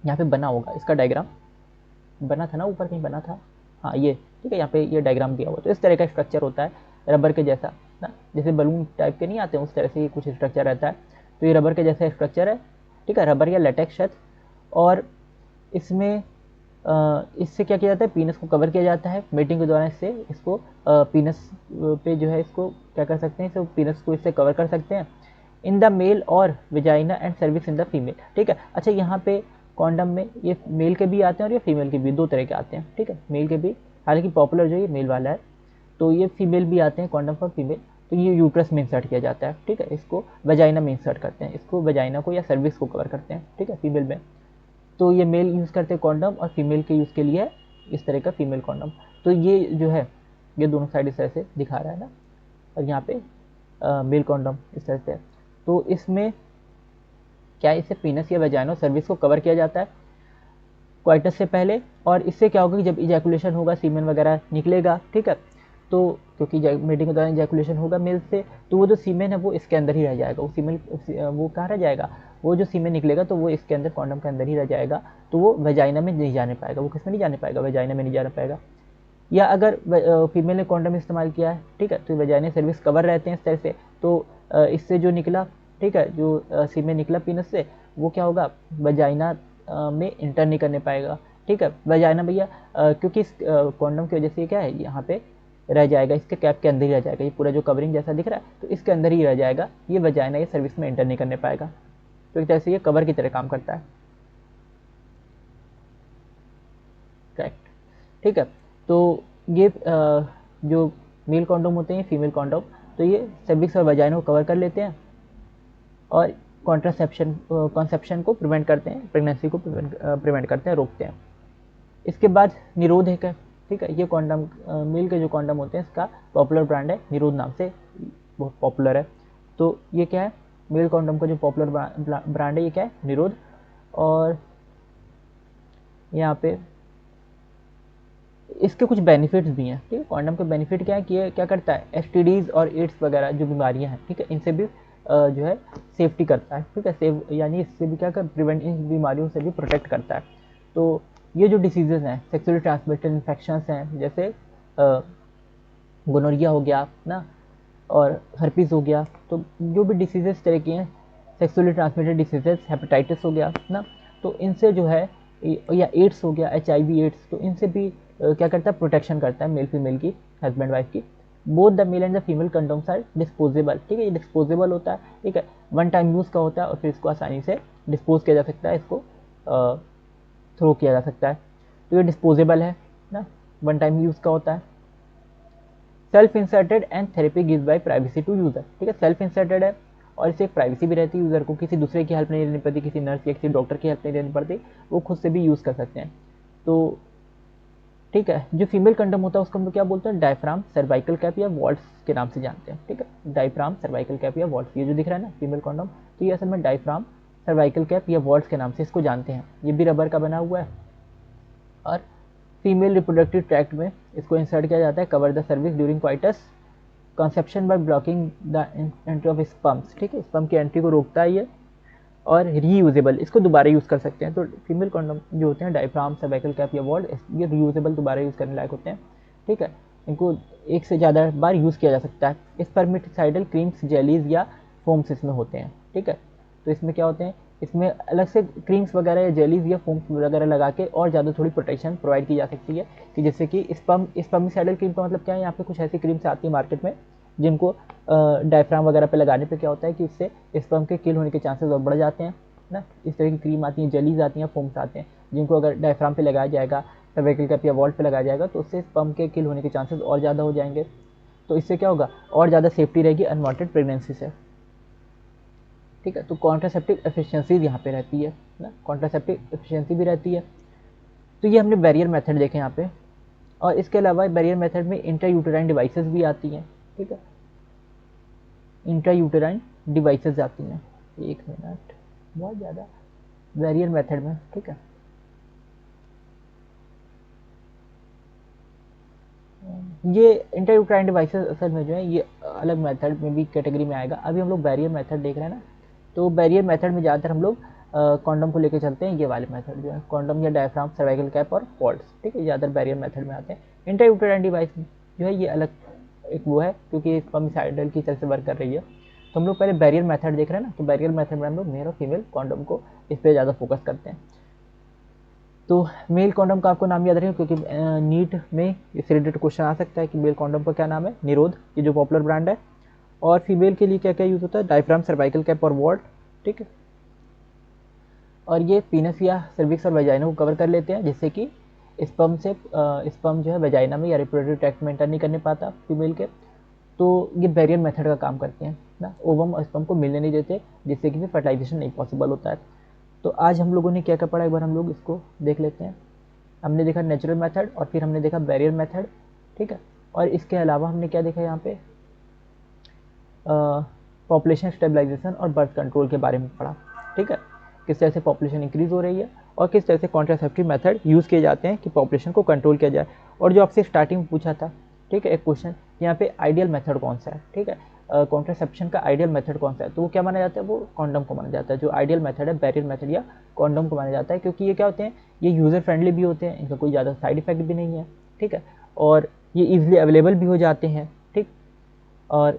Speaker 1: यहाँ पे बना होगा इसका डायग्राम, बना था ना ऊपर कहीं बना था, हाँ ये ठीक है, यहाँ पे ये डायग्राम दिया हुआ। तो इस तरह का स्ट्रक्चर होता है रबर के जैसा ना, जैसे बलून टाइप के नहीं आते हैं उस तरह से ये कुछ स्ट्रक्चर रहता है। तो ये रबर के जैसा स्ट्रक्चर है, ठीक है, रबर या लेटेक्स शायद। और इसमें इससे क्या किया जाता है, पीनस को कवर किया जाता है मेटिंग के दौरान। इससे इसको पीनस पे जो है इसको क्या कर सकते हैं, इसको पीनस को इससे कवर कर सकते हैं। इन द मेल और vagina and service in the female, ठीक है। अच्छा यहाँ पे कॉन्डम में ये मेल के भी आते हैं और ये फीमेल के भी, दो तरह के आते हैं, ठीक है, मेल के भी, हालांकि पॉपुलर जो ये मेल वाला है। तो ये फीमेल भी आते हैं कॉन्डम फॉर फीमेल। तो ये यूट्रस में इंसर्ट किया जाता है, ठीक है, इसको वजाइना में इंसर्ट करते हैं, इसको वजाइना को या सर्विस को कवर करते हैं, ठीक है, फीमेल में। तो ये मेल यूज़ करते हैं कॉन्डम और फीमेल के यूज़ के लिए इस तरह का फीमेल कॉन्डम। तो ये जो है ये दोनों साइड इस तरह से दिखा रहा है ना, और यहाँ पे मेल कॉन्डम इस तरह से है। तो इसमें क्या है, इससे पीनस या वजाइना सर्विस को कवर किया जाता है क्वाइटस से पहले। और इससे क्या होगा कि जब इजैकुलेशन होगा, सीमेन वगैरह निकलेगा, ठीक है, तो क्योंकि मेटिंग के दौरान इजैकुलेशन होगा मेल से, तो वो जो सीमेन है वो इसके अंदर ही रह जाएगा। वो सीमेन वो कहाँ रह जाएगा, वो जो सीमेन निकलेगा तो वो इसके अंदर कॉन्डम के अंदर ही रह जाएगा। तो वो वजाइना में नहीं जाने पाएगा, वो किस में नहीं जाने पाएगा, वजाइना में नहीं जाने पाएगा। या अगर फीमेल ने कॉन्डम इस्तेमाल किया है, ठीक है, तो वजाइना सर्विस कवर रहते हैं इस तरह से। तो इससे जो निकला, ठीक है, जो सीमेन निकला पीनस से, वो क्या होगा, वजाइना में इंटर नहीं करने पाएगा, ठीक है। वजाइना भैया क्योंकि इस कॉन्डम की वजह से क्या है, यहाँ पे रह जाएगा, इसके कैप के अंदर ही रह जाएगा, ये पूरा जो कवरिंग जैसा दिख रहा है तो इसके अंदर ही रह जाएगा, ये वजाइना ये सर्विस में इंटर नहीं करने पाएगा। तो एक तरह से ये कवर की तरह काम करता है, करेक्ट, ठीक है। तो ये जो मेल कॉन्डोम होते हैं, फीमेल कॉन्डोम, तो ये सर्विक्स और वजाइना को कवर कर लेते हैं और कॉन्सेप्शन को प्रिवेंट करते हैं, प्रेगनेंसी को प्रिवेंट करते हैं, रोकते हैं। इसके बाद निरोधक है, ठीक है, ये कॉन्डम मेल के जो कॉन्डम होते हैं इसका पॉपुलर ब्रांड है, निरोध नाम से बहुत पॉपुलर है। तो ये क्या है, मेल कॉन्डम का जो पॉपुलर ब्रांड है ये क्या है, निरोध। और यहाँ पे इसके कुछ बेनिफिट्स भी हैं, ठीक है। कॉन्डम के बेनिफिट क्या है कि ये क्या करता है, एसटीडीज और एड्स वगैरह जो बीमारियां हैं, ठीक है, इनसे भी जो है सेफ्टी करता है, ठीक है, सेव यानी इससे भी क्या कर प्रिवेंट, इन बीमारियों से भी प्रोटेक्ट करता है। तो ये जो डिसीजेज हैं, सेक्सुअली ट्रांसमिटेड इन्फेक्शंस हैं, जैसे गोनोरिया हो गया ना, और हर्पीज हो गया, तो जो भी डिसीजेस तरह की हैं, सेक्सुअली ट्रांसमिटेड डिसीजेस, हेपेटाइटिस हो गया ना, तो इनसे जो है, या एड्स हो गया, HIV एड्स, तो इनसे भी क्या करता है, प्रोटेक्शन करता है मेल फीमेल की, हस्बैंड वाइफ की। Both the male and the female condoms are disposable, ठीक है, ये डिस्पोजेबल होता है, ठीक है, वन टाइम यूज़ का होता है और फिर इसको आसानी से डिस्पोज किया जा सकता है, इसको थ्रो किया जा सकता है। तो ये डिस्पोजेबल है ना, वन टाइम यूज़ का होता है। Self inserted and therapy gives by privacy to user, ठीक है, सेल्फ इंसर्टेड है और इससे एक प्राइवेसी भी रहती है, यूज़र को किसी दूसरे की हेल्प नहीं लेनी पड़ती, किसी नर्स या किसी डॉक्टर की हेल्प नहीं लेनी पड़ती, वो खुद से भी यूज़ कर सकते हैं। तो ठीक है, जो फीमेल कंडम होता है उसको हम लोग क्या बोलते हैं, डायफ्राम, सर्वाइकल कैप या वॉल्ट्स के नाम से जानते हैं, ठीक है, डायफ्राम, सर्वाइकल कैप या वॉल्ट्स, ये जो दिख रहा है ना फीमेल कंडम, तो ये असल में डायफ्राम, सर्वाइकल कैप या वॉल्ट्स के नाम से इसको जानते हैं। ये भी रबर का बना हुआ है और फीमेल रिप्रोडक्टिव ट्रैक्ट में इसको इंसर्ट किया जाता है, cover the service during coitus, conception by blocking the entry of sperms, ठीक है, स्पर्म की एंट्री को रोकता है ये। और रीयूजेबल, इसको दोबारा यूज़ कर सकते हैं। तो फीमेल कॉन्डम जो होते हैं, डायफ्राम, सर्वाइकल कैप या वॉल्ट, ये रीयूजेबल, दोबारा यूज़ करने लायक होते हैं, ठीक है, इनको एक से ज़्यादा बार यूज़ किया जा सकता है। स्पर्मिसाइडल क्रीम्स, जेलीज या फोम्स इसमें होते हैं, ठीक है। तो इसमें क्या होते हैं, इसमें अलग से क्रीम्स वगैरह या जेलीज या फोम्स वगैरह लगा के और ज़्यादा थोड़ी प्रोटेक्शन प्रोवाइड की जा सकती है, कि जैसे कि स्पर्मिसाइडल क्रीम का मतलब क्या है, यहाँ पे कुछ ऐसी क्रीम्स आती है मार्केट में जिनको डायफ्राम वगैरह पे लगाने पे क्या होता है कि उससे स्पर्म के किल होने के चांसेस और बढ़ जाते हैं ना। इस तरह की क्रीम आती हैं, जेलीज आती हैं, फोम्स आते हैं, जिनको अगर डायफ्राम पे लगाया जाएगा, सर्वाइकल कैप या वॉल्ट पे लगाया जाएगा, तो उससे स्पर्म के किल होने के चांसेस और ज़्यादा हो जाएंगे। तो इससे क्या होगा, और ज़्यादा सेफ्टी रहेगी अनवांटेड प्रेगनेंसी से, ठीक है। तो कॉन्ट्रासेप्टिव एफिशिएंसी यहाँ पे रहती है ना, कॉन्ट्रासेप्टिव एफिशिएंसी भी रहती है। तो ये हमने बैरियर मेथड देखे यहाँ पे, और इसके अलावा बैरियर मेथड में इंट्रायूटेराइन डिवाइसेस भी आती हैं, ठीक है, इंट्रायूटेराइन डिवाइसेस आती हैं। एक मिनट, बहुत ज़्यादा बैरियर मेथड में, ठीक है, ये इंट्रायूटेराइन डिवाइसेस असल में जो है ये अलग मेथड में भी कैटेगरी में आएगा। अभी हम लोग बैरियर मेथड देख रहे हैं ना, तो बैरियर मेथड में ज़्यादातर हम लोग कॉन्डम को लेकर चलते हैं, ये वाले मेथड जो है कॉन्डम या डायफ्राम, सर्वाइकल कैप और पॉड्स, ठीक है, ज़्यादातर बैरियर मेथड में आते हैं। इंट्रायूटेराइन डिवाइस जो है ये अलग एक वो है, क्योंकि स्पर्मिसाइडल की तरह से वर्क कर रही है। तो हम लोग पहले बैरियर मेथड देख रहे हैं ना, तो बैरियर मेथड में हम लोग मेल और फीमेल कॉन्डम को इस पर ज़्यादा फोकस करते हैं। तो मेल कॉन्डम का आपको नाम याद रखेगा, क्योंकि नीट में इससे रिलेटेड क्वेश्चन आ सकता है कि मेल कॉन्डम का क्या नाम है, निरोध, ये जो पॉपुलर ब्रांड है। और फीमेल के लिए क्या क्या यूज़ होता है, डायफ्राम, सर्वाइकल कैप और वॉल्ट, ठीक है। और ये पीनस या सर्विक्स और वेजाइना को कवर कर लेते हैं, जिससे कि स्पर्म जो है वेजाइना में या रिप्रोडक्टिव ट्रैक्ट में एंटर नहीं करने पाता फीमेल के। तो ये बैरियर मेथड का काम करते हैं ना, ओवम और स्पर्म को मिलने नहीं देते, जिससे कि फिर फर्टिलाइजेशन नहीं पॉसिबल होता है। तो आज हम लोगों ने क्या क्या पढ़ा, एक बार हम लोग इसको देख लेते हैं। हमने देखा नेचुरल मेथड और फिर हमने देखा बैरियर मेथड, ठीक है। और इसके अलावा हमने क्या देखा यहाँ पे, पॉपुलेशन स्टेबलाइजेशन और बर्थ कंट्रोल के बारे में पढ़ा, ठीक है। किस तरह से पॉपुलेशन इंक्रीज हो रही है और किस तरह से कॉन्ट्रासेप्टिव मेथड यूज़ किए जाते हैं कि पॉपुलेशन को कंट्रोल किया जाए। और जो आपसे स्टार्टिंग में पूछा था, ठीक है, एक क्वेश्चन यहाँ पे आइडियल मेथड कौन सा है, ठीक है, कॉन्ट्रासेप्शन का आइडियल मेथड कौन सा है, तो वो क्या माना जाता है, वो कॉन्डम को माना जाता है। जो आइडियल मेथड है बैरियर मेथड या कॉन्डम को माना जाता है, क्योंकि ये क्या होते हैं, ये यूज़र फ्रेंडली भी होते हैं, इनका कोई ज़्यादा साइड इफेक्ट भी नहीं है, ठीक है, और ये ईजिली अवेलेबल भी हो जाते हैं, ठीक, और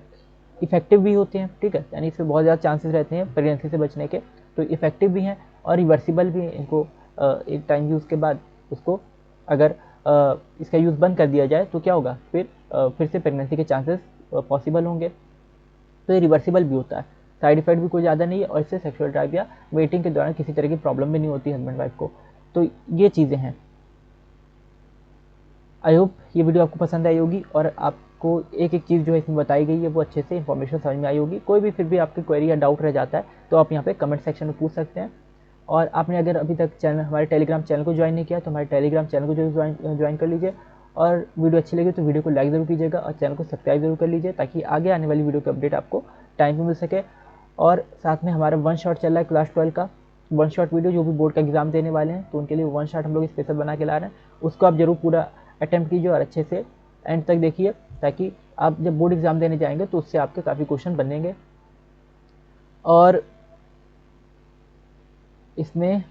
Speaker 1: इफेक्टिव भी होते हैं, ठीक है, यानी इसमें बहुत ज़्यादा चांसेस रहते हैं प्रेगनेंसी से बचने के। तो इफेक्टिव भी हैं और रिवर्सिबल भी हैं। इनको एक टाइम यूज़ के बाद उसको अगर इसका यूज़ बंद कर दिया जाए तो क्या होगा, फिर से प्रेगनेंसी के चांसेस पॉसिबल होंगे। तो ये रिवर्सिबल भी होता है, साइड इफेक्ट भी कोई ज़्यादा नहीं है, और इससे सेक्सुअल ड्राइव या वेटिंग के दौरान किसी तरह की प्रॉब्लम भी नहीं होती हस्बैंड वाइफ को। तो ये चीज़ें हैं। आई होप ये वीडियो आपको पसंद आई होगी और आपको एक एक चीज़ जो है इसमें बताई गई है वो अच्छे से इन्फॉर्मेशन समझ में आई होगी। कोई भी फिर भी आपकी क्वेरी या डाउट रह जाता है तो आप यहाँ पे कमेंट सेक्शन में पूछ सकते हैं। और आपने अगर अभी तक हमारे टेलीग्राम चैनल को ज्वाइन नहीं किया तो हमारे टेलीग्राम चैनल को जो ज्वाइन कर लीजिए। और वीडियो अच्छी लगी तो वीडियो को लाइक ज़रूर कीजिएगा और चैनल को सब्सक्राइब जरूर कर लीजिए, ताकि आगे आने वाली वीडियो की अपडेट आपको टाइम पर मिल सके। और साथ में हमारा 1 शॉट चल रहा है क्लास 12 का 1 शॉट वीडियो, जो भी बोर्ड का एग्जाम देने वाले हैं तो उनके लिए 1 शॉट हम लोग स्पेशल बना के ला रहे हैं। उसको आप जरूर पूरा अटेम्प्ट कीजिए और अच्छे से एंड तक देखिए, ताकि आप जब बोर्ड एग्जाम देने जाएंगे तो उससे आपके काफ़ी क्वेश्चन बनेंगे। और इसमें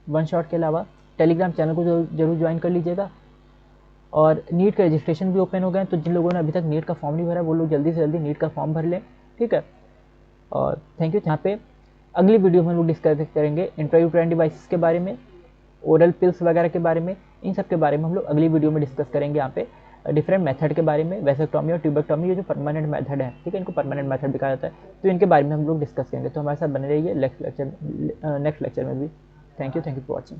Speaker 1: 1 शॉट के अलावा टेलीग्राम चैनल को जरूर ज्वाइन कर लीजिएगा। और नीट का रजिस्ट्रेशन भी ओपन हो गए हैं, तो जिन लोगों ने अभी तक नीट का फॉर्म नहीं भरा वो लोग जल्दी से जल्दी नीट का फॉर्म भर लें, ठीक है। और थैंक यू। यहाँ पे अगली वीडियो में हम लोग डिस्कस करेंगे इंट्रायूटेराइन डिवाइसेस के बारे में, ओरल पिल्स वगैरह के बारे में, इन सब के बारे में हम लोग अगली वीडियो में डिस्कस करेंगे। यहाँ पे डिफरेंट मेथड के बारे में, वैसेक्टोमी और ट्यूबेक्टोमी, ये जो परमानेंट मेथड है, ठीक है, इनको परमानेंट मेथड भी कहा जाता है, तो इनके बारे में हम लोग डिस्कस करेंगे। तो हमारे साथ बने रहिए नेक्स्ट लेक्चर में भी। Thank you for watching.